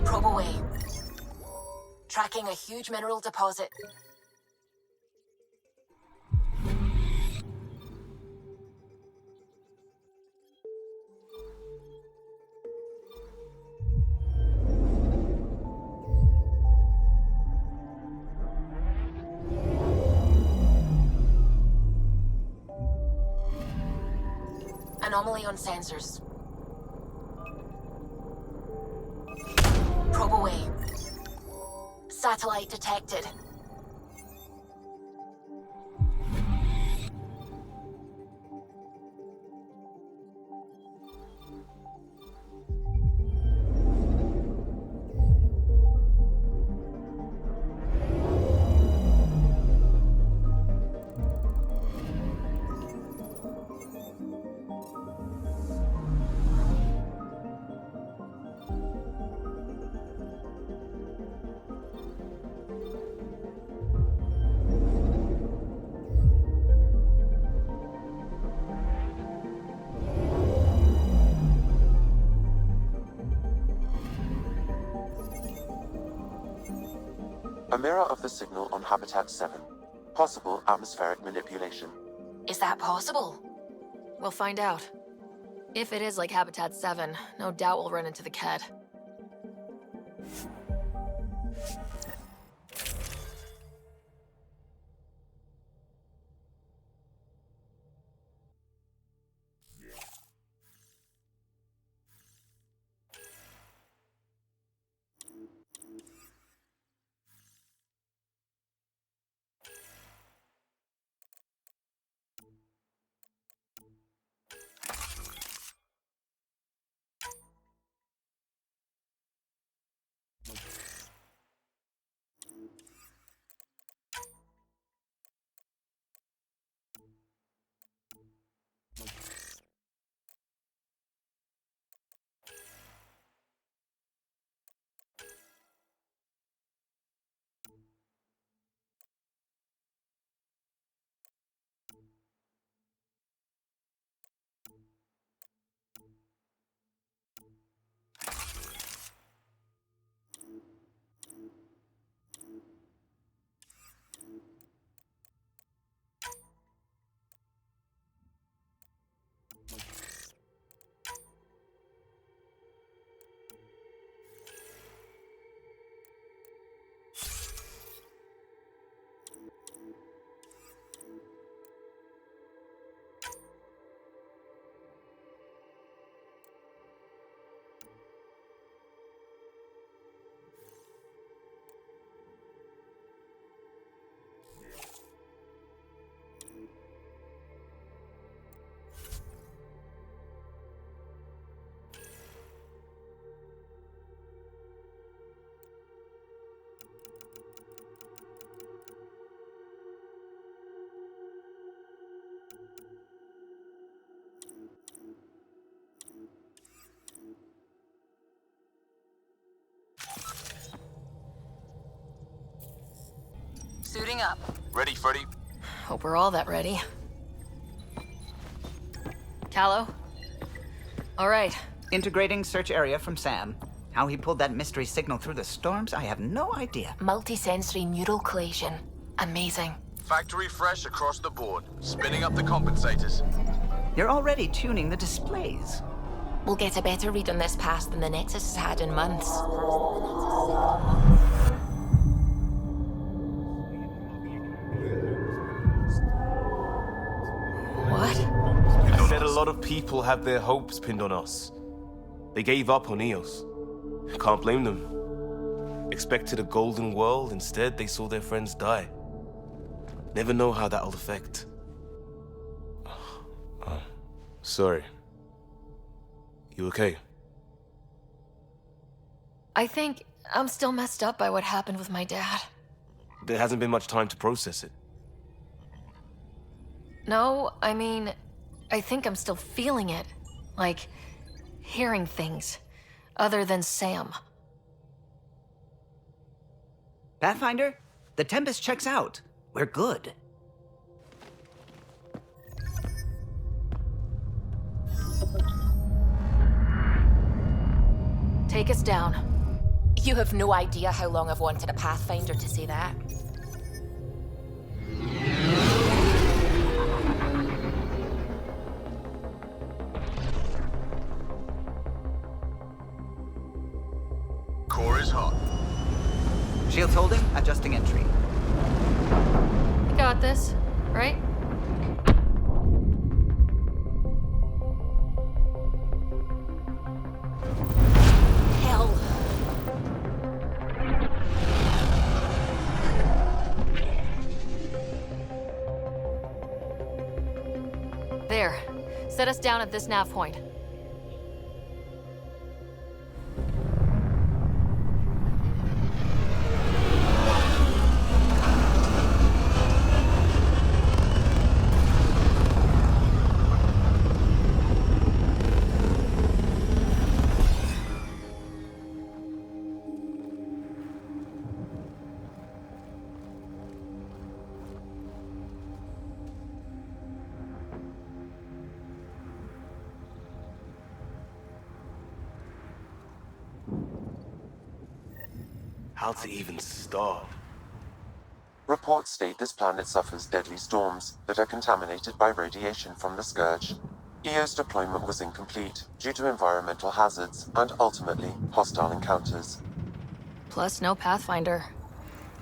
Probe away. Tracking a huge mineral deposit. Anomaly on sensors. Probe away. Satellite detected. A mirror of the signal on Habitat 7. Possible atmospheric manipulation. Is that possible? We'll find out. If it is like Habitat 7, no doubt we'll run into the Ked. Suiting up. Ready, Freddy? Hope we're all that ready. Callow? All right. Integrating search area from Sam. How he pulled that mystery signal through the storms, I have no idea. Multisensory neural collation. Amazing. Factory fresh across the board. Spinning up the compensators. You're already tuning the displays. We'll get a better read on this pass than the Nexus has had in months. I said a lot of people have their hopes pinned on us. They gave up on EOS. Can't blame them. Expected a golden world, instead they saw their friends die. Never know how that'll affect. Sorry. You okay? I think I'm still messed up by what happened with my dad. There hasn't been much time to process it. No, I mean, I think I'm still feeling it. Like, hearing things. Other than Sam. Pathfinder, the Tempest checks out. We're good. Take us down. You have no idea how long I've wanted a Pathfinder to say that. Core is hot. Shields holding, adjusting entry. You got this, right? Hell. There. Set us down at this nav point. How to even start? Reports state this planet suffers deadly storms that are contaminated by radiation from the Scourge. EO's deployment was incomplete due to environmental hazards and, ultimately, hostile encounters. Plus, no Pathfinder.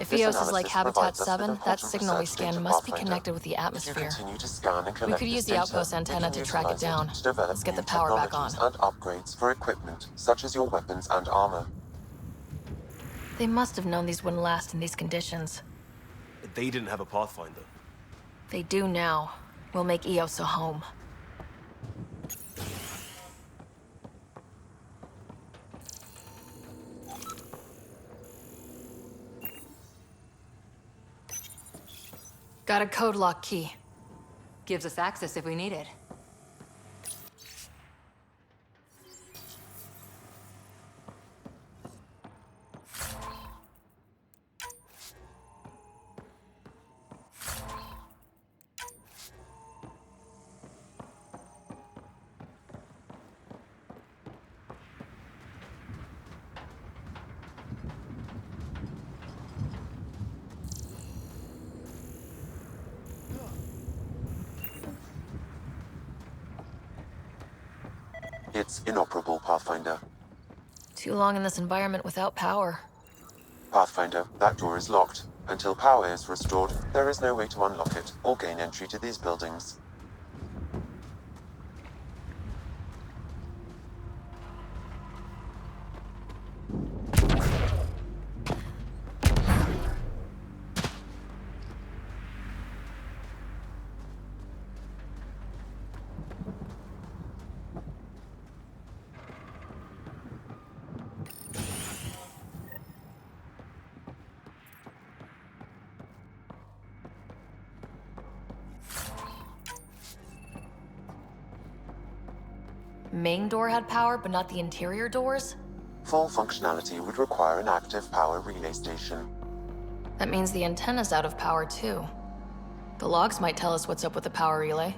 If This EOS is like analysis Habitat provides us with 7, that important signal we research data, scan must be Pathfinder. connected with the If you atmosphere. continue to scan and We collect could this use the data, outpost antenna we can to track it utilize down. to develop Let's get new the power back on. technologies and upgrades for equipment, such as your weapons and armor. They must have known these wouldn't last in these conditions. They didn't have a Pathfinder. They do now. We'll make EOS a home. Got a code lock key. Gives us access if we need it. It's inoperable, Pathfinder. Too long in this environment without power. Pathfinder, that door is locked. Until power is restored, there is no way to unlock it or gain entry to these buildings. Main door had power, but not the interior doors? Full functionality would require an active power relay station. That means the antenna's out of power, too. The logs might tell us what's up with the power relay.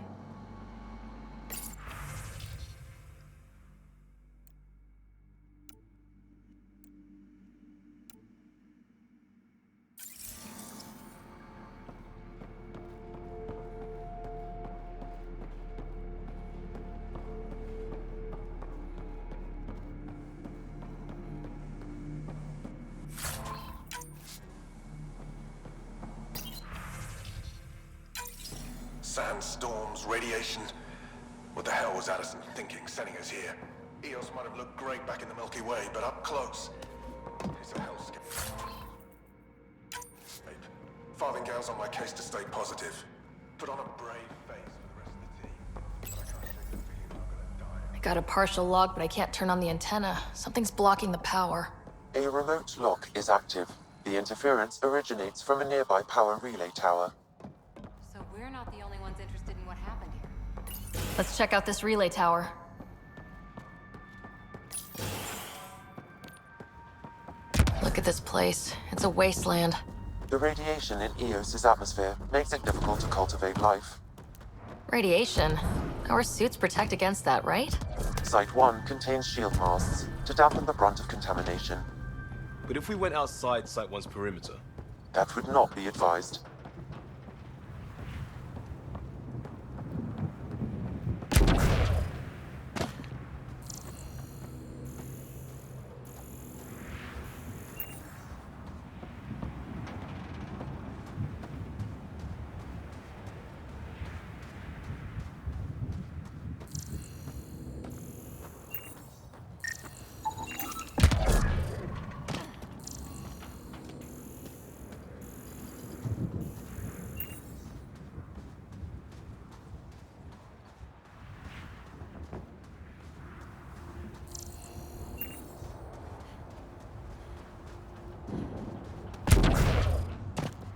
Sandstorms, radiation. What the hell was Addison thinking, sending us here? Eos might have looked great back in the Milky Way, but up close, it's a hellscape. Farthingale's on my case to stay positive. Put on a brave face for the rest of the team. But I can't shake the feeling I'm gonna die. I got a partial log, but I can't turn on the antenna. Something's blocking the power. A remote lock is active. The interference originates from a nearby power relay tower. So we're not the only ones interested in what happened here. Let's check out this relay tower. Look at this place. It's a wasteland. The radiation in Eos's atmosphere makes it difficult to cultivate life. Radiation? Our suits protect against that, right? Site 1 contains shield masts to dampen the brunt of contamination. But if we went outside Site 1's perimeter? That would not be advised.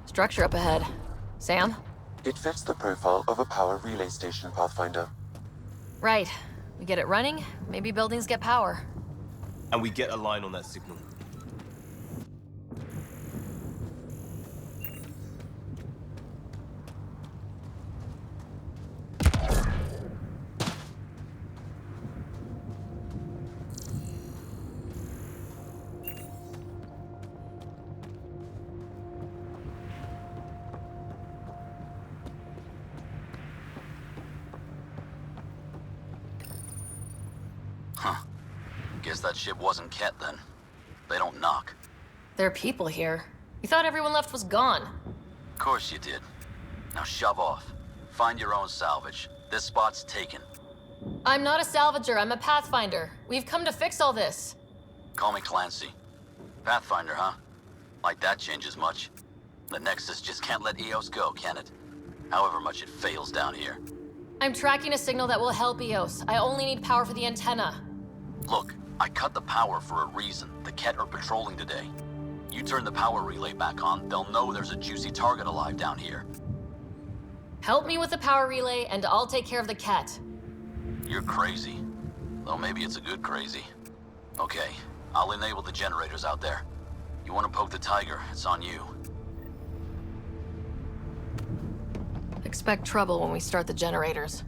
Structure up ahead. Sam? It fits the profile of a power relay station, Pathfinder. Right. We get it running, maybe buildings get power. And we get a line on that signal. Guess that ship wasn't Ket then. They don't knock. There are people here. You thought everyone left was gone. Of course you did. Now shove off. Find your own salvage. This spot's taken. I'm not a salvager, I'm a pathfinder. We've come to fix all this. Call me Clancy. Pathfinder, huh? Like that changes much. The Nexus just can't let EOS go, can it? However much it fails down here. I'm tracking a signal that will help EOS. I only need power for the antenna. Look, I cut the power for a reason. The Ket are patrolling today. You turn the power relay back on, they'll know there's a juicy target alive down here. Help me with the power relay, and I'll take care of the Ket. You're crazy. Though maybe it's a good crazy. Okay, I'll enable the generators out there. You want to poke the tiger, it's on you. Expect trouble when we start the generators.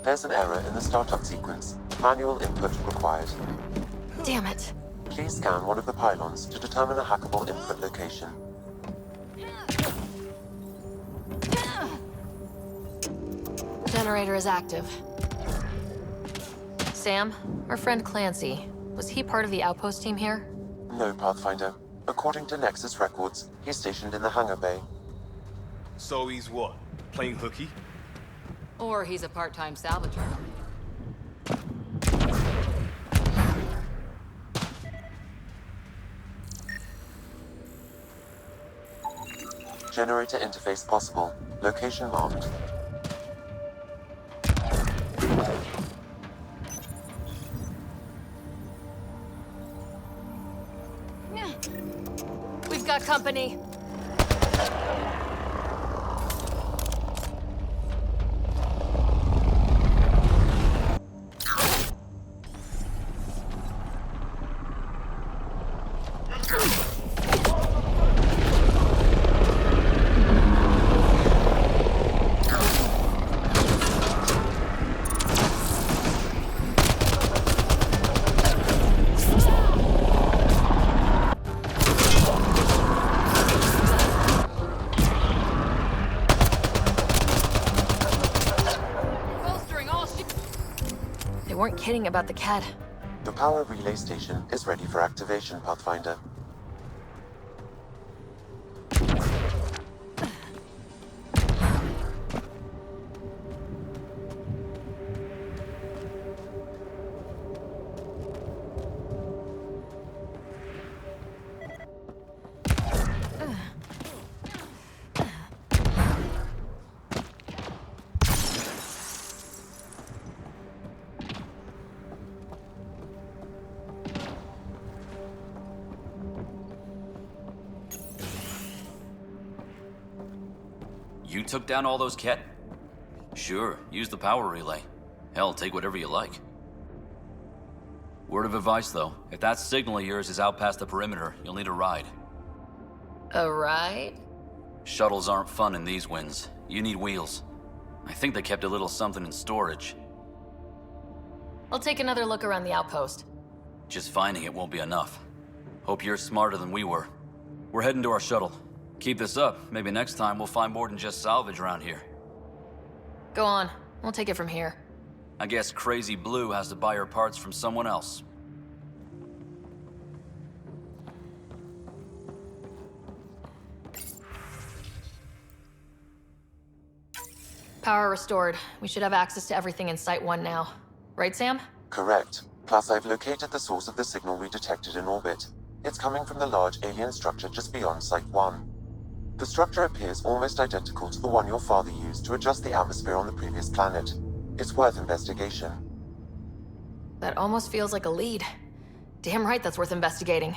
There's an error in the startup sequence. Manual input required. Damn it. Please scan one of the pylons to determine a hackable input location. Generator is active. Sam, our friend Clancy, was he part of the outpost team here? No, Pathfinder. According to Nexus records, he's stationed in the hangar bay. So he's what? Playing hooky? Or he's a part-time salvager. Generator interface possible. Location marked. We've got company. They weren't kidding about the cat. The power relay station is ready for activation, Pathfinder. You took down all those Ket? Sure, use the power relay. Hell, take whatever you like. Word of advice, though. If that signal of yours is out past the perimeter, you'll need a ride. A ride? Shuttles aren't fun in these winds. You need wheels. I think they kept a little something in storage. I'll take another look around the outpost. Just finding it won't be enough. Hope you're smarter than we were. We're heading to our shuttle. Keep this up. Maybe next time we'll find more than just salvage around here. Go on. We'll take it from here. I guess Crazy Blue has to buy her parts from someone else. Power restored. We should have access to everything in Site 1 now. Right, Sam? Correct. Plus, I've located the source of the signal we detected in orbit. It's coming from the large alien structure just beyond Site 1. The structure appears almost identical to the one your father used to adjust the atmosphere on the previous planet. It's worth investigation. That almost feels like a lead. Damn right that's worth investigating.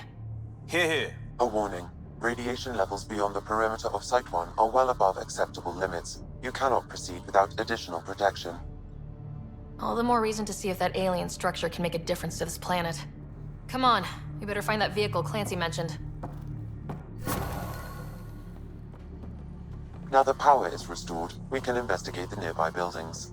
Here. A warning. Radiation levels beyond the perimeter of Site 1 are well above acceptable limits. You cannot proceed without additional protection. All the more reason to see if that alien structure can make a difference to this planet. Come on, we better find that vehicle Clancy mentioned. Now that power is restored, we can investigate the nearby buildings.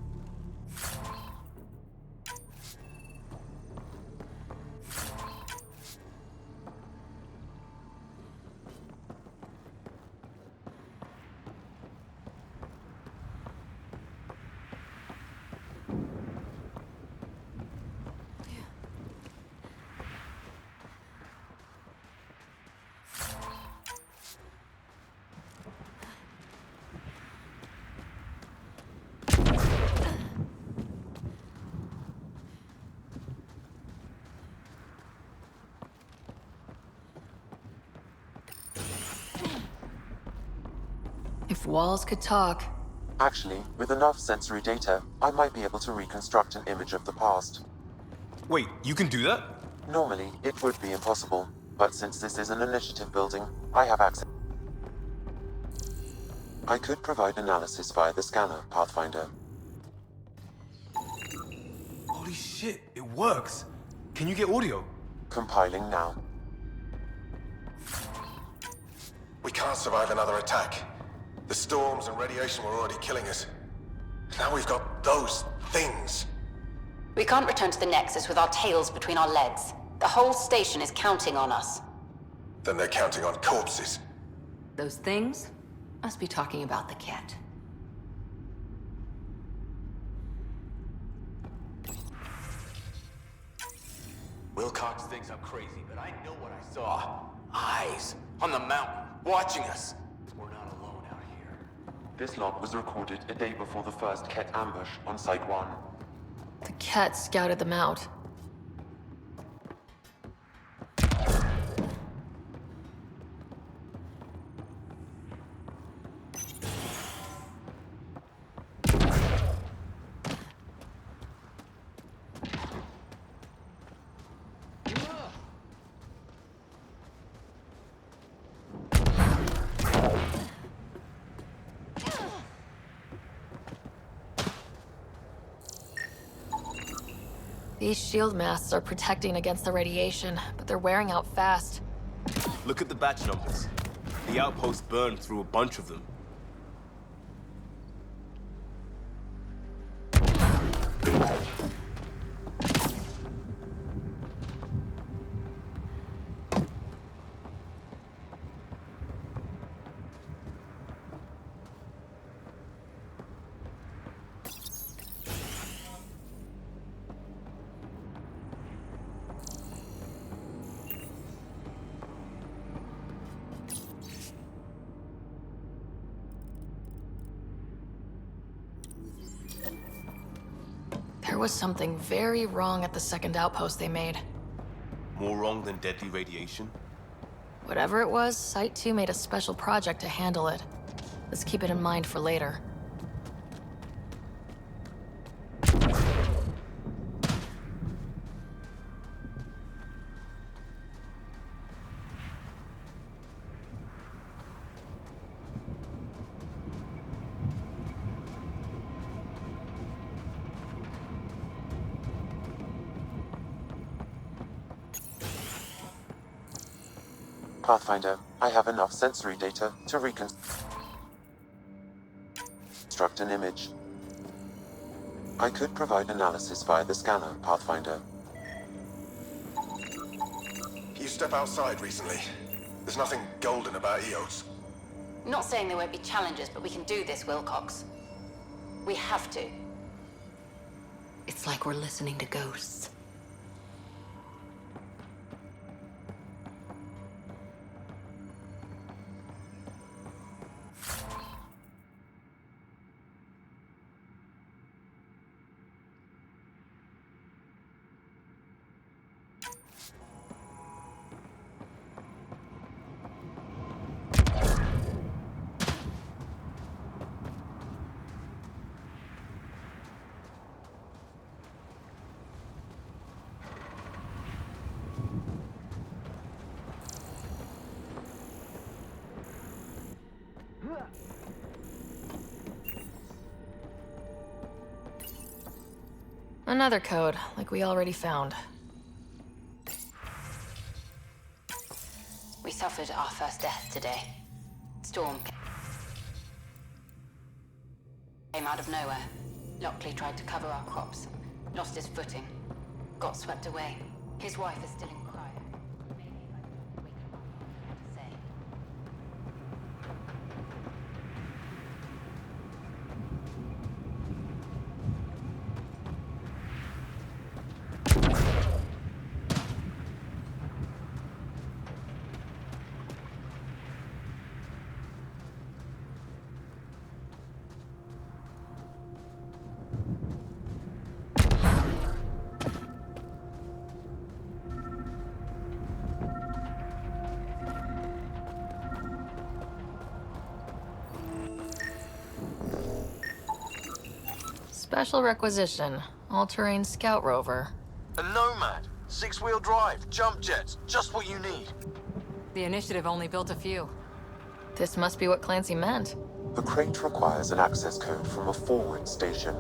If walls could talk. Actually, with enough sensory data, I might be able to reconstruct an image of the past. Wait, you can do that? Normally, it would be impossible, but since this is an initiative building, I have access. I could provide analysis via the scanner, Pathfinder. Holy shit, it works! Can you get audio? Compiling now. We can't survive another attack. The storms and radiation were already killing us. Now we've got those things. We can't return to the Nexus with our tails between our legs. The whole station is counting on us. Then they're counting on corpses. Those things must be talking about the cat. Wilcox thinks I'm crazy, but I know what I saw. Eyes on the mountain, watching us. We're not alone out here. This log was recorded a day before the first Ket ambush on Site 1. The cat scouted them out. These shield masts are protecting against the radiation, but they're wearing out fast. Look at the batch numbers. The outpost burned through a bunch of them. There was something very wrong at the second outpost they made. More wrong than deadly radiation? Whatever it was, Site 2 made a special project to handle it. Let's keep it in mind for later. Pathfinder, I have enough sensory data to reconstruct an image. I could provide analysis via the scanner, Pathfinder. You step outside recently. There's nothing golden about Eos. Not saying there won't be challenges, but we can do this, Wilcox. We have to. It's like we're listening to ghosts. Another code, like we already found. We suffered our first death today. Storm came out of nowhere. Lockley tried to cover our crops, lost his footing, got swept away. His wife is still in cryo. Maybe if I could wake him up, he'll have to say. Special requisition. All-terrain scout rover. A Nomad. 6-wheel drive, jump jets, just what you need. The initiative only built a few. This must be what Clancy meant. The crate requires an access code from a forward station.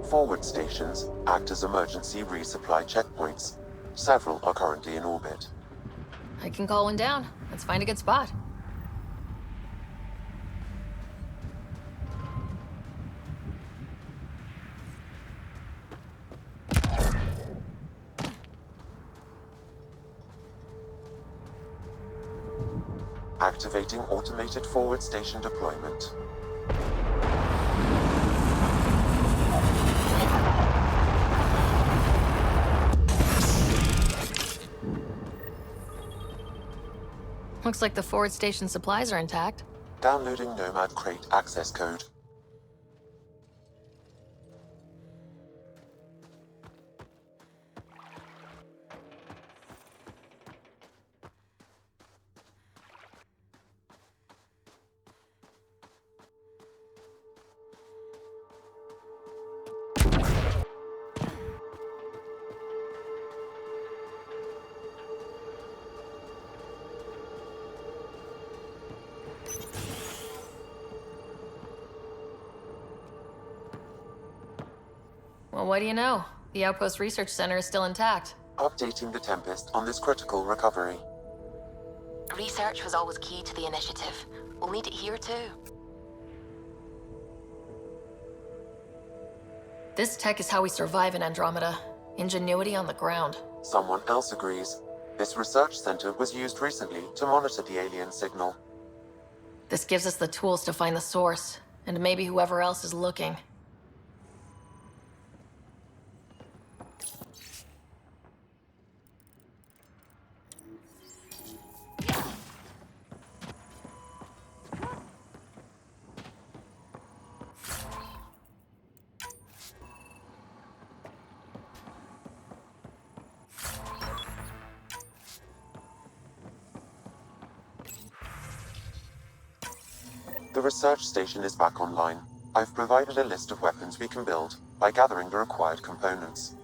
Forward stations act as emergency resupply checkpoints. Several are currently in orbit. I can call one down. Let's find a good spot. Activating automated forward station deployment. Looks like the forward station supplies are intact. Downloading Nomad crate access code. Well, what do you know? The Outpost Research Center is still intact. Updating the Tempest on this critical recovery. Research was always key to the initiative. We'll need it here too. This tech is how we survive in Andromeda. Ingenuity on the ground. Someone else agrees. This research center was used recently to monitor the alien signal. This gives us the tools to find the source, and maybe whoever else is looking. The research station is back online. I've provided a list of weapons we can build by gathering the required components.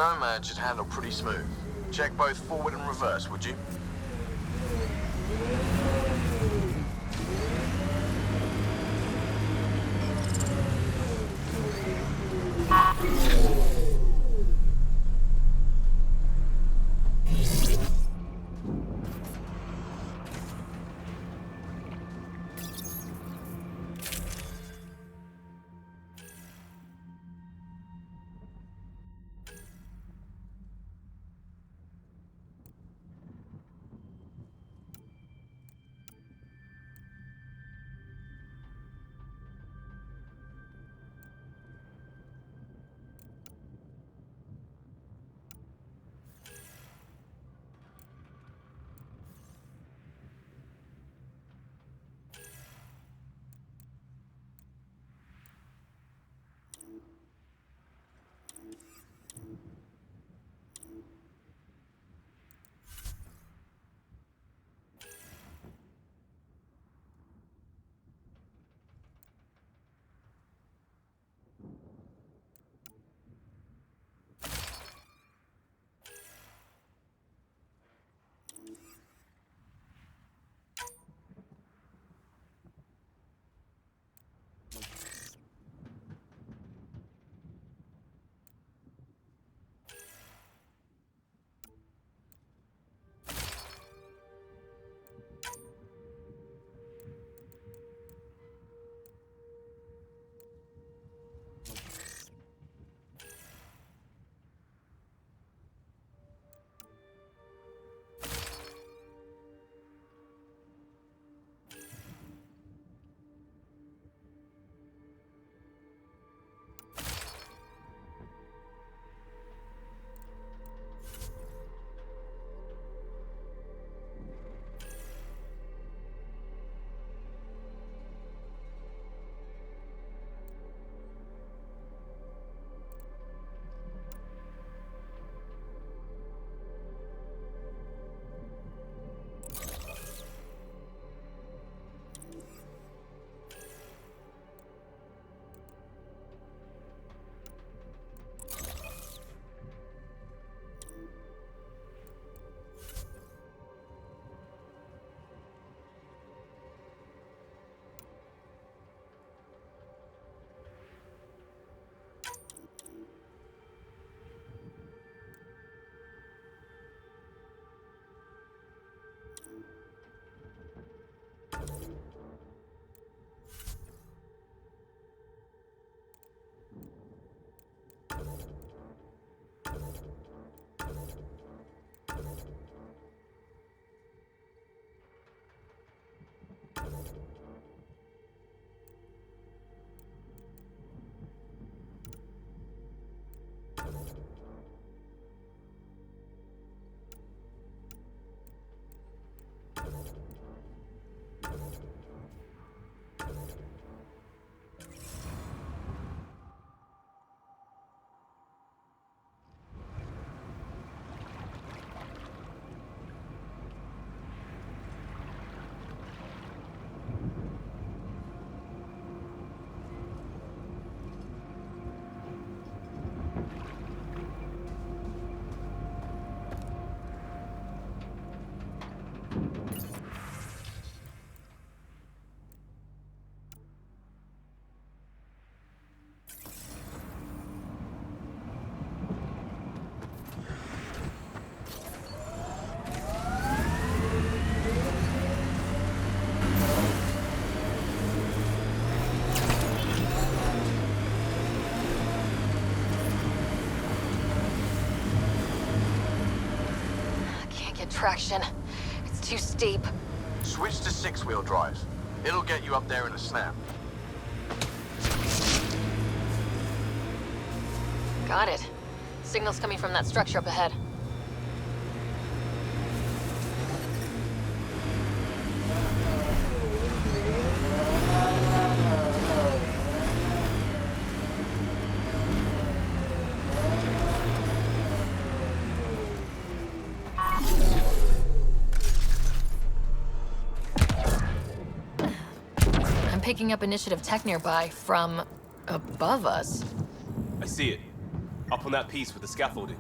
Nomad should handle pretty smooth. Check both forward and reverse, would you? Traction. It's too steep. Switch to six-wheel drive. It'll get you up there in a snap. Got it. Signal's coming from that structure up ahead. Picking up initiative tech nearby from above us. I see it. Up on that piece with the scaffolding.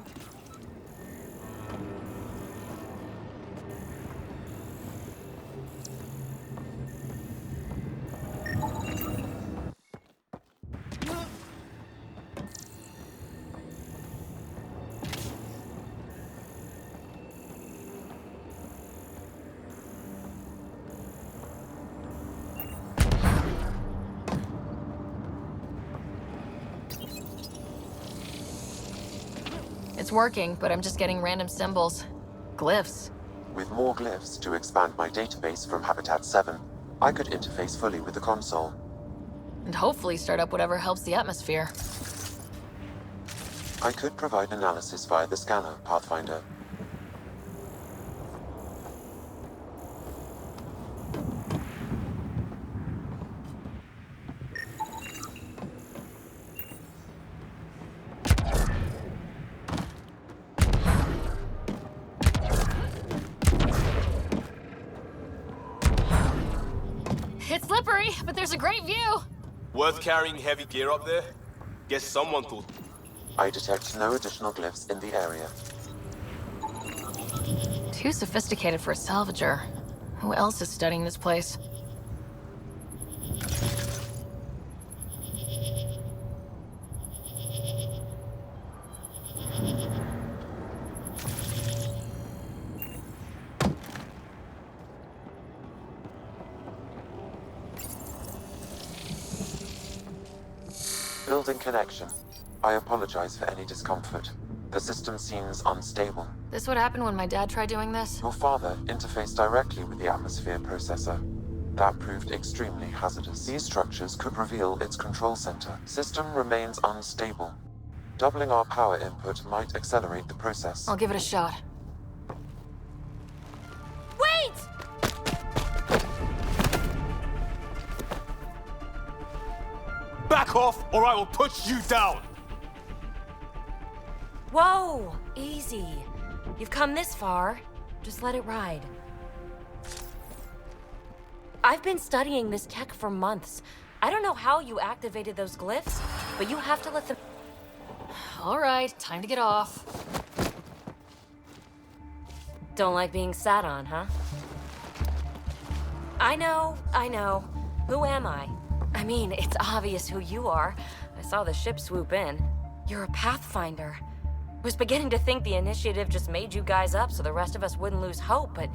It's working, but I'm just getting random symbols. Glyphs. With more glyphs to expand my database from Habitat 7, I could interface fully with the console. And hopefully start up whatever helps the atmosphere. I could provide analysis via the scanner, Pathfinder. It's slippery, but there's a great view. Worth carrying heavy gear up there? Guess someone thought. I detect no additional glyphs in the area. Too sophisticated for a salvager. Who else is studying this place? Building connection. I apologize for any discomfort. The system seems unstable. This would happen when my dad tried doing this? Your father interfaced directly with the atmosphere processor. That proved extremely hazardous. These structures could reveal its control center. System remains unstable. Doubling our power input might accelerate the process. I'll give it a shot. Wait! Back off, or I will push you down! Whoa! Easy. You've come this far. Just let it ride. I've been studying this tech for months. I don't know how you activated those glyphs, but you have to let them... All right, time to get off. Don't like being sat on, huh? I know. Who am I? I mean, it's obvious who you are. I saw the ship swoop in. You're a Pathfinder. Was beginning to think the initiative just made you guys up so the rest of us wouldn't lose hope, but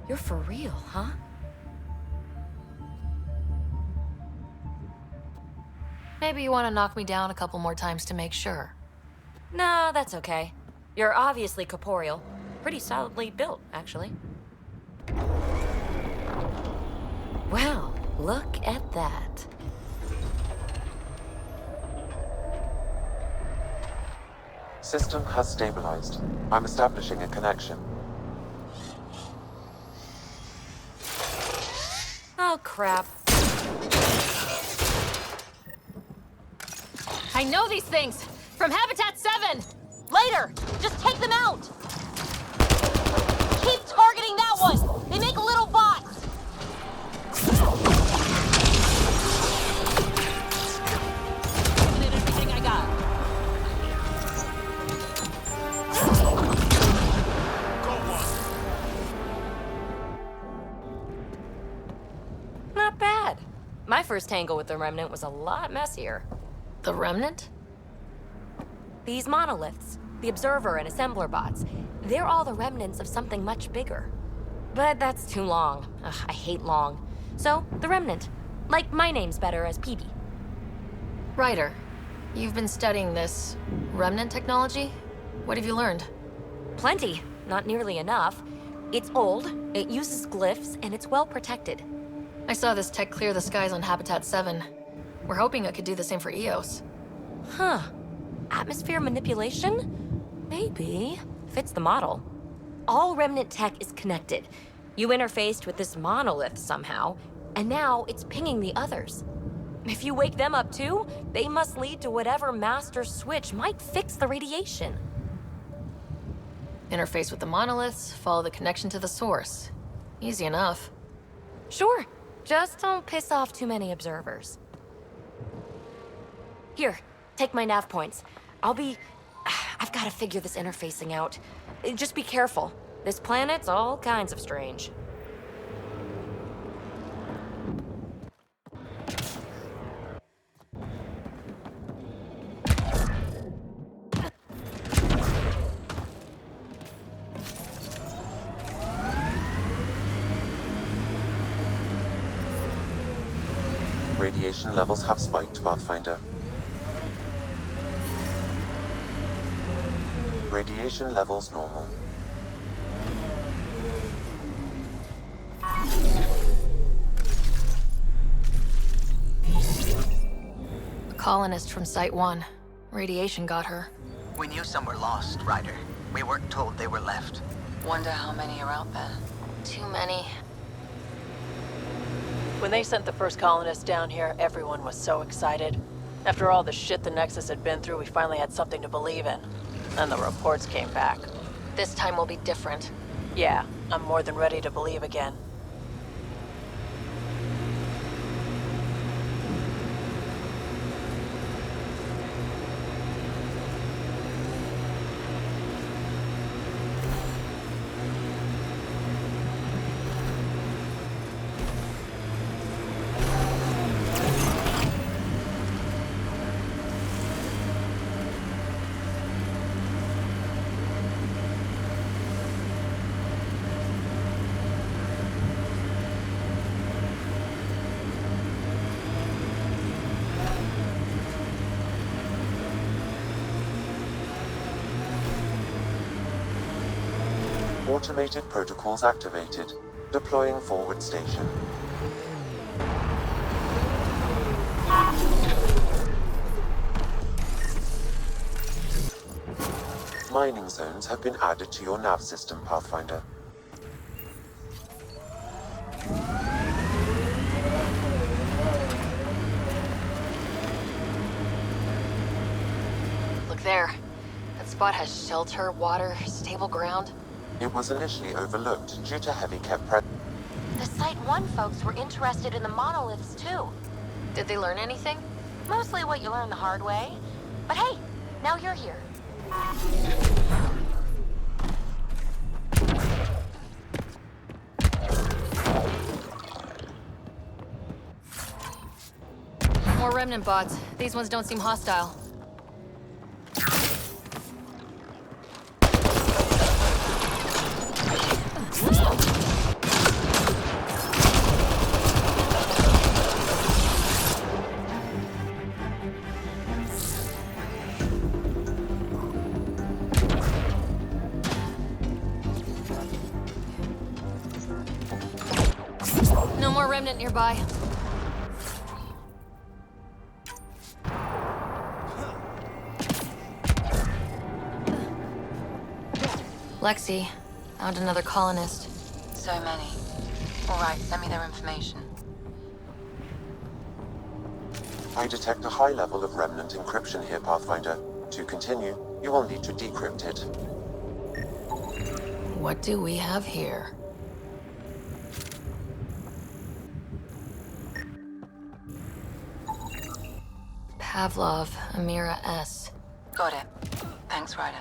you're for real, huh? Maybe you want to knock me down a couple more times to make sure. No, that's okay. You're obviously corporeal. Pretty solidly built, actually. Well, look at that. System has stabilized. I'm establishing a connection. Oh, crap. I know these things! From Habitat 7! Later! Just take them out! Keep targeting that one! They make little bots! Giving it everything I got. Not bad. My first tangle with the Remnant was a lot messier. The Remnant? These monoliths, the Observer and Assembler bots, they're all the remnants of something much bigger. But that's too long. Ugh, I hate long. So, the Remnant. Like my name's better as PB. Ryder, you've been studying this Remnant technology? What have you learned? Plenty. Not nearly enough. It's old, it uses glyphs, and it's well protected. I saw this tech clear the skies on Habitat 7. We're hoping it could do the same for EOS. Huh. Atmosphere manipulation? Maybe. Fits the model. All Remnant tech is connected. You interfaced with this monolith somehow, and now it's pinging the others. If you wake them up too, they must lead to whatever master switch might fix the radiation. Interface with the monoliths, follow the connection to the source. Easy enough. Sure. Just don't piss off too many observers. Here, take my nav points. I've got to figure this interfacing out. Just be careful. This planet's all kinds of strange. Radiation levels have spiked, Pathfinder. Radiation levels normal. A colonist from Site 1. Radiation got her. We knew some were lost, Ryder. We weren't told they were left. Wonder how many are out there. Too many. When they sent the first colonists down here, everyone was so excited. After all the shit the Nexus had been through, we finally had something to believe in. Then the reports came back. This time will be different. Yeah, I'm more than ready to believe again. Automated protocols activated. Deploying forward station. Mining zones have been added to your nav system, Pathfinder. Look there. That spot has shelter, water, stable ground. It was initially overlooked due to heavy kept presence. The Site 1 folks were interested in the monoliths, too. Did they learn anything? Mostly what you learn the hard way. But hey, now you're here. More remnant bots. These ones don't seem hostile. No more remnant nearby. Lexi, found another colonist. So many. All right, send me their information. I detect a high level of remnant encryption here, Pathfinder. To continue, you will need to decrypt it. What do we have here? Pavlov, Amira S. Got it. Thanks, Ryder.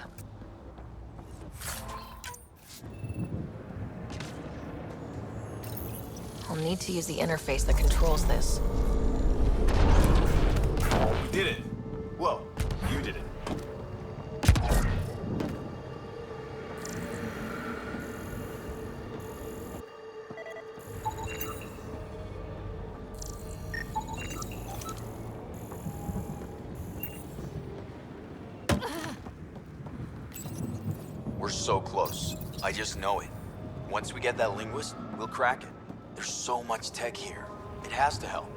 I'll need to use the interface that controls this. We did it. Well, you did it. We're so close. I just know it. Once we get that linguist, we'll crack it. There's so much tech here. It has to help.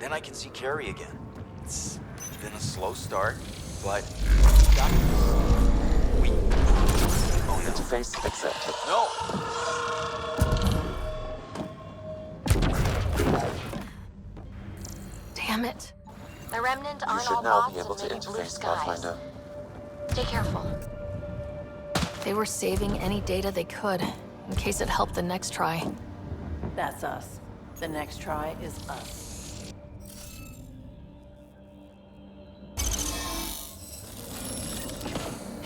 Then I can see Carrie again. It's been a slow start, but we got this. We... Oh no. Interface accepted. No! Damn it. The remnant You aren't should all now bots be able of to maybe blue interface, skies. Pathfinder. Stay careful. They were saving any data they could, in case it helped the next try. That's us. The next try is us.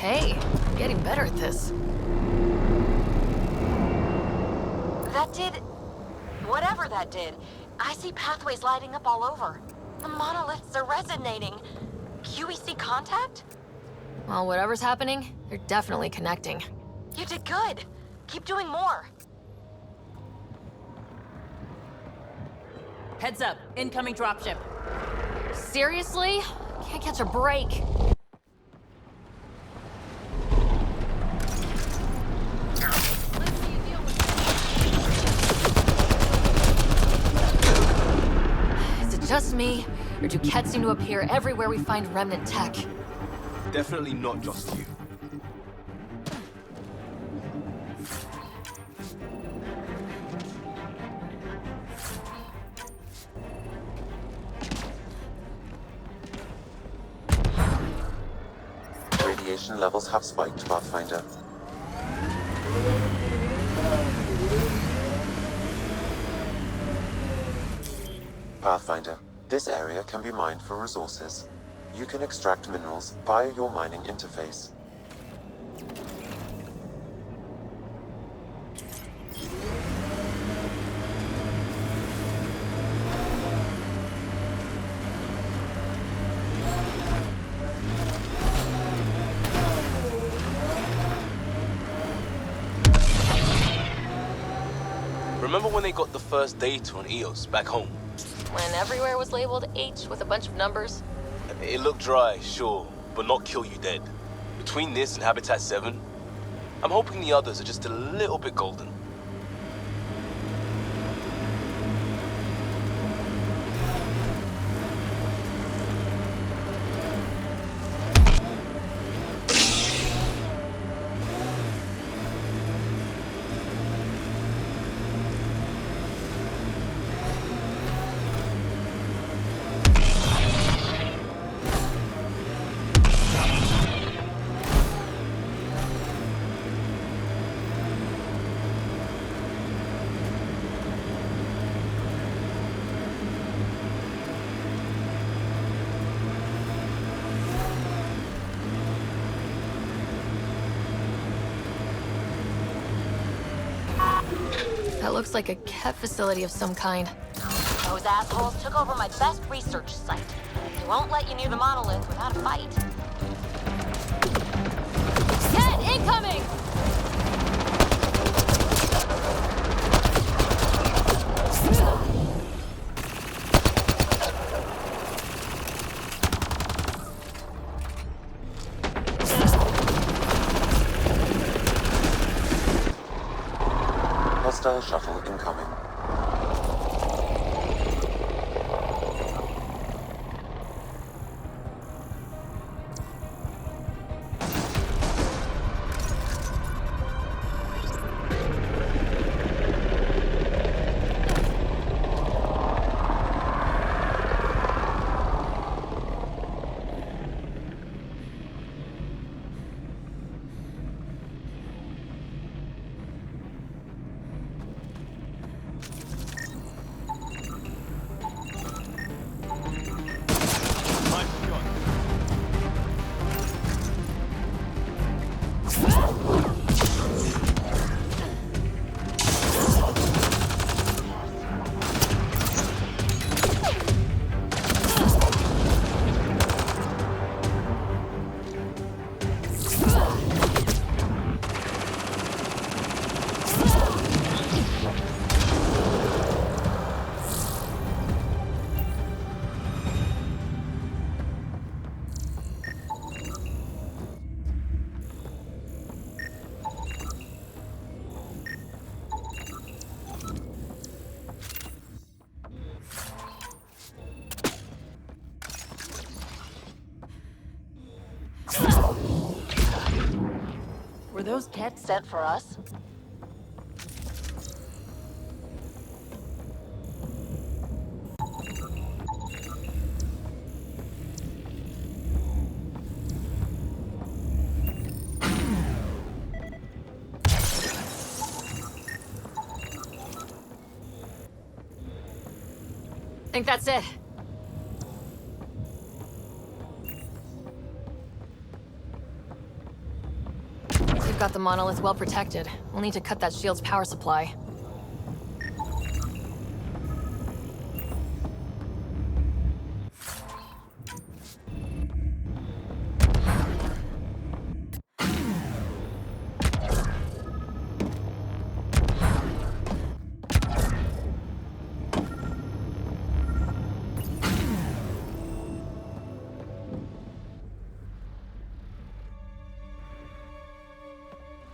Hey, I'm getting better at this. That did... whatever that did. I see pathways lighting up all over. The monoliths are resonating. QEC contact? Well, whatever's happening, they're definitely connecting. You did good. Keep doing more. Heads up, incoming dropship. Seriously? Can't catch a break. Is it just me, or do Kett seem to appear everywhere we find remnant tech? Definitely not just you. Radiation levels have spiked, Pathfinder. Pathfinder, this area can be mined for resources. You can extract minerals via your mining interface. Remember when they got the first data on EOS back home? When everywhere was labeled H with a bunch of numbers? It looked dry, sure, but not kill you dead. Between this and Habitat 7, I'm hoping the others are just a little bit golden. That looks like a Kett facility of some kind. Those assholes took over my best research site. They won't let you near the monolith without a fight. Kett, incoming! Hostile shuttle incoming. Were those Kett sent for us? Think that's it. got the monolith well protected. We'll need to cut that shield's power supply.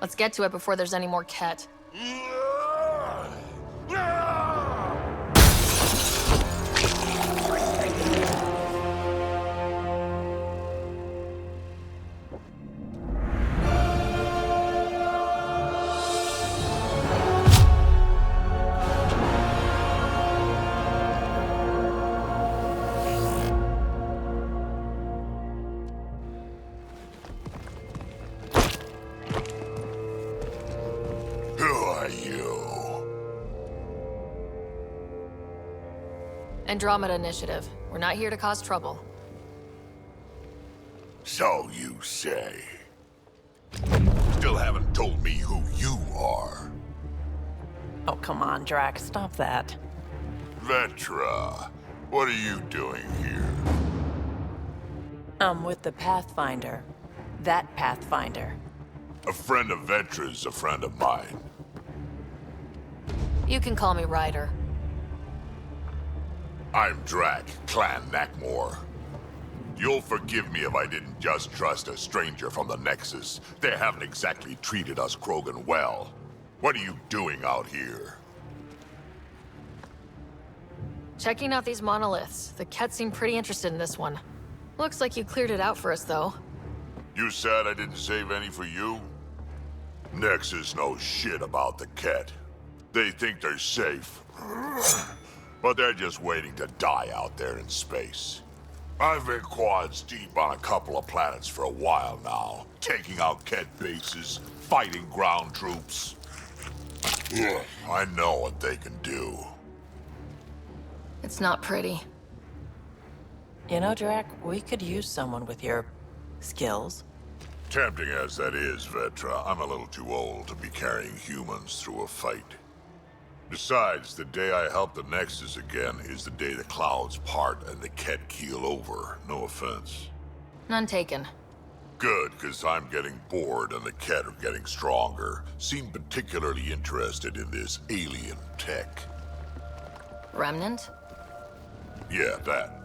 Let's get to it before there's any more Ket. Andromeda Initiative. We're not here to cause trouble. So you say. Still haven't told me who you are. Oh, come on, Drax. Stop that. Vetra, what are you doing here? I'm with the Pathfinder. That Pathfinder. A friend of Vetra's a friend of mine. You can call me Ryder. I'm Drak, Clan Nakmor. You'll forgive me if I didn't just trust a stranger from the Nexus. They haven't exactly treated us Krogan well. What are you doing out here? Checking out these monoliths. The Ket seem pretty interested in this one. Looks like you cleared it out for us, though. You said I didn't save any for you? Nexus knows shit about the Ket. They think they're safe. But they're just waiting to die out there in space. I've been quads deep on a couple of planets for a while now, taking out Ket bases, fighting ground troops. I know what they can do. It's not pretty. You know, Drac, we could use someone with your skills. Tempting as that is, Vetra, I'm a little too old to be carrying humans through a fight. Besides, the day I help the Nexus again is the day the clouds part and the Ket keel over. No offense. None taken. Good, because I'm getting bored and the Ket are getting stronger. Seem particularly interested in this alien tech. Remnant? Yeah, that.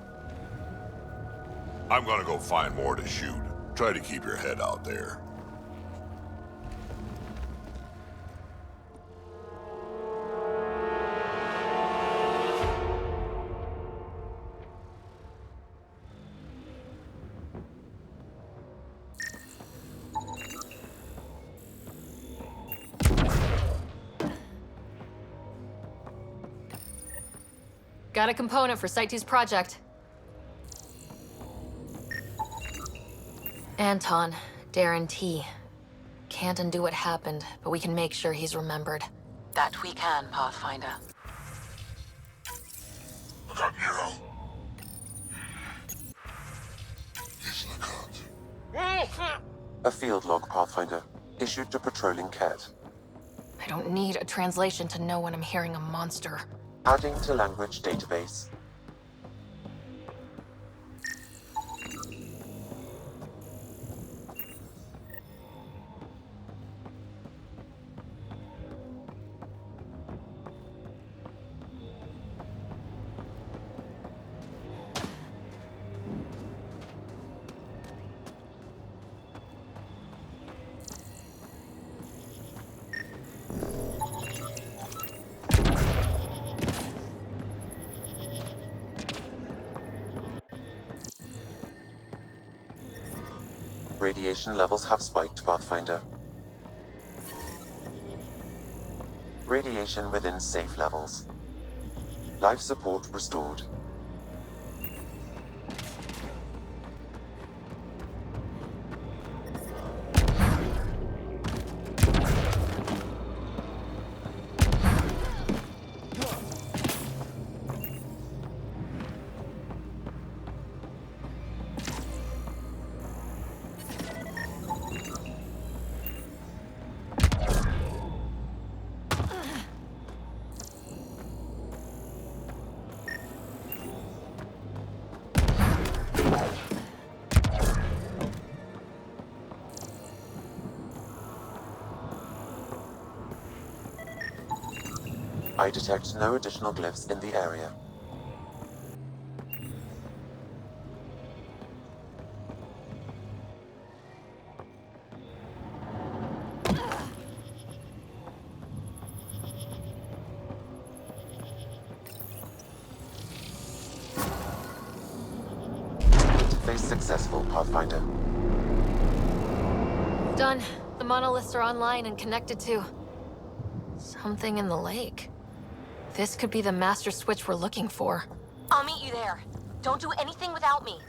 I'm gonna go find more to shoot. Try to keep your head out there. Got a component for Site 2's project. Anton, Darren T. Can't undo what happened, but we can make sure he's remembered. That we can, Pathfinder. A field log, Pathfinder, issued to patrolling Ket. I don't need a translation to know when I'm hearing a monster. Adding to language database. Radiation levels have spiked, Pathfinder. Radiation within safe levels. Life support restored. I detect no additional glyphs in the area. Interface successful, Pathfinder. Done. The monoliths are online and connected to something in the lake. This could be the master switch we're looking for. I'll meet you there. Don't do anything without me.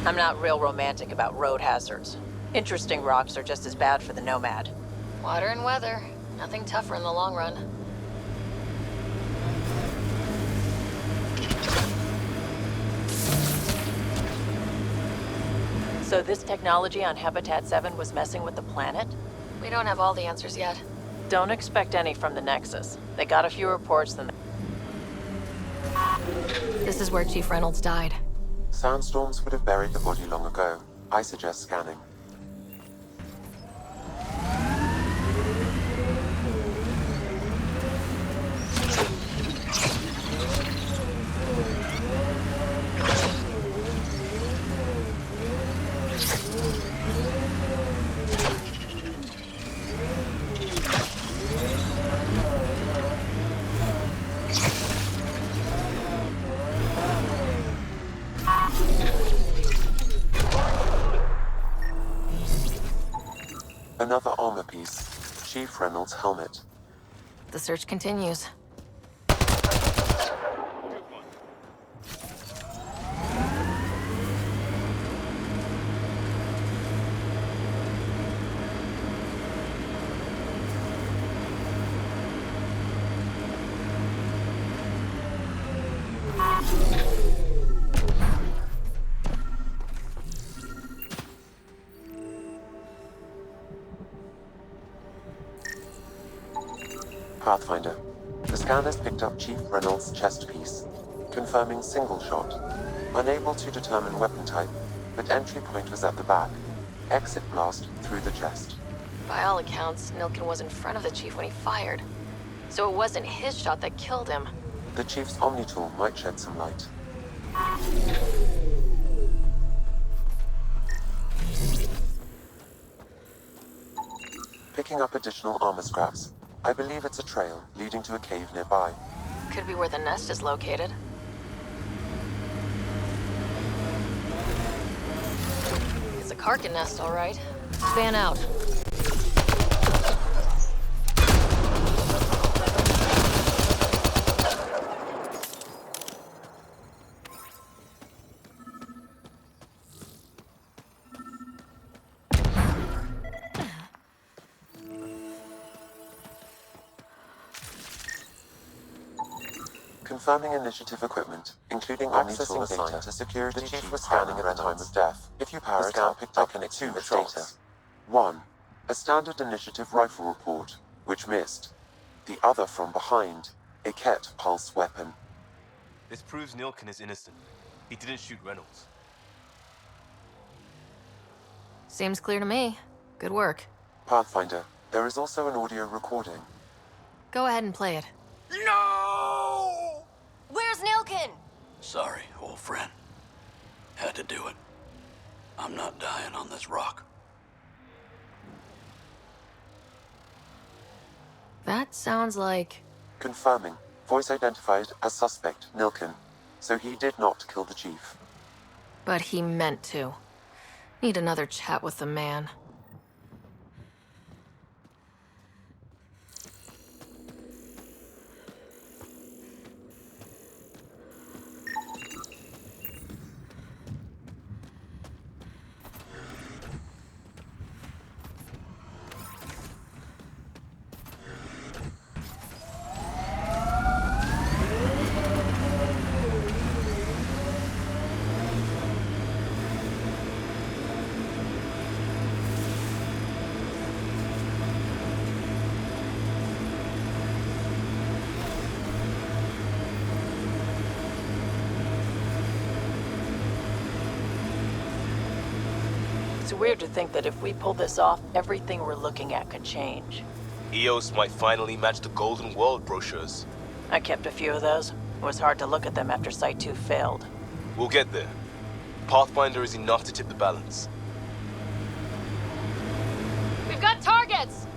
I'm not real romantic about road hazards. Interesting rocks are just as bad for the Nomad. Water and weather. Nothing tougher in the long run. So this technology on Habitat 7 was messing with the planet? We don't have all the answers yet. Don't expect any from the Nexus. They got a few reports than... This is where Chief Reynolds died. Sandstorms would have buried the body long ago. I suggest scanning. Another armor piece. Chief Reynolds' helmet. The search continues. Pathfinder. The scanners picked up Chief Reynolds' chest piece, confirming single shot. Unable to determine weapon type, but entry point was at the back. Exit blast through the chest. By all accounts, Nilkin was in front of the chief when he fired. So it wasn't his shot that killed him. The Chief's Omni tool might shed some light. Picking up additional armor scraps. I believe it's a trail leading to a cave nearby. Could be where the nest is located. It's a Karkin nest, all right. Fan out. Confirming initiative equipment, including accessing data to security. The Chief was scanning at the time of death. If you power it up, I can exhume its data. 1. A standard initiative rifle report, which missed. The other from behind, a Ket pulse weapon. This proves Nilkin is innocent. He didn't shoot Reynolds. Seems clear to me. Good work. Pathfinder, there is also an audio recording. Go ahead and play it. No! Where's Nilkin? Sorry, old friend. Had to do it. I'm not dying on this rock. That sounds like... Confirming. Voice identified as suspect, Nilkin. So he did not kill the Chief. But he meant to. Need another chat with the man. It's weird to think that if we pull this off, everything we're looking at could change. EOS might finally match the Golden World brochures. I kept a few of those. It was hard to look at them after Site 2 failed. We'll get there. Pathfinder is enough to tip the balance. We've got targets!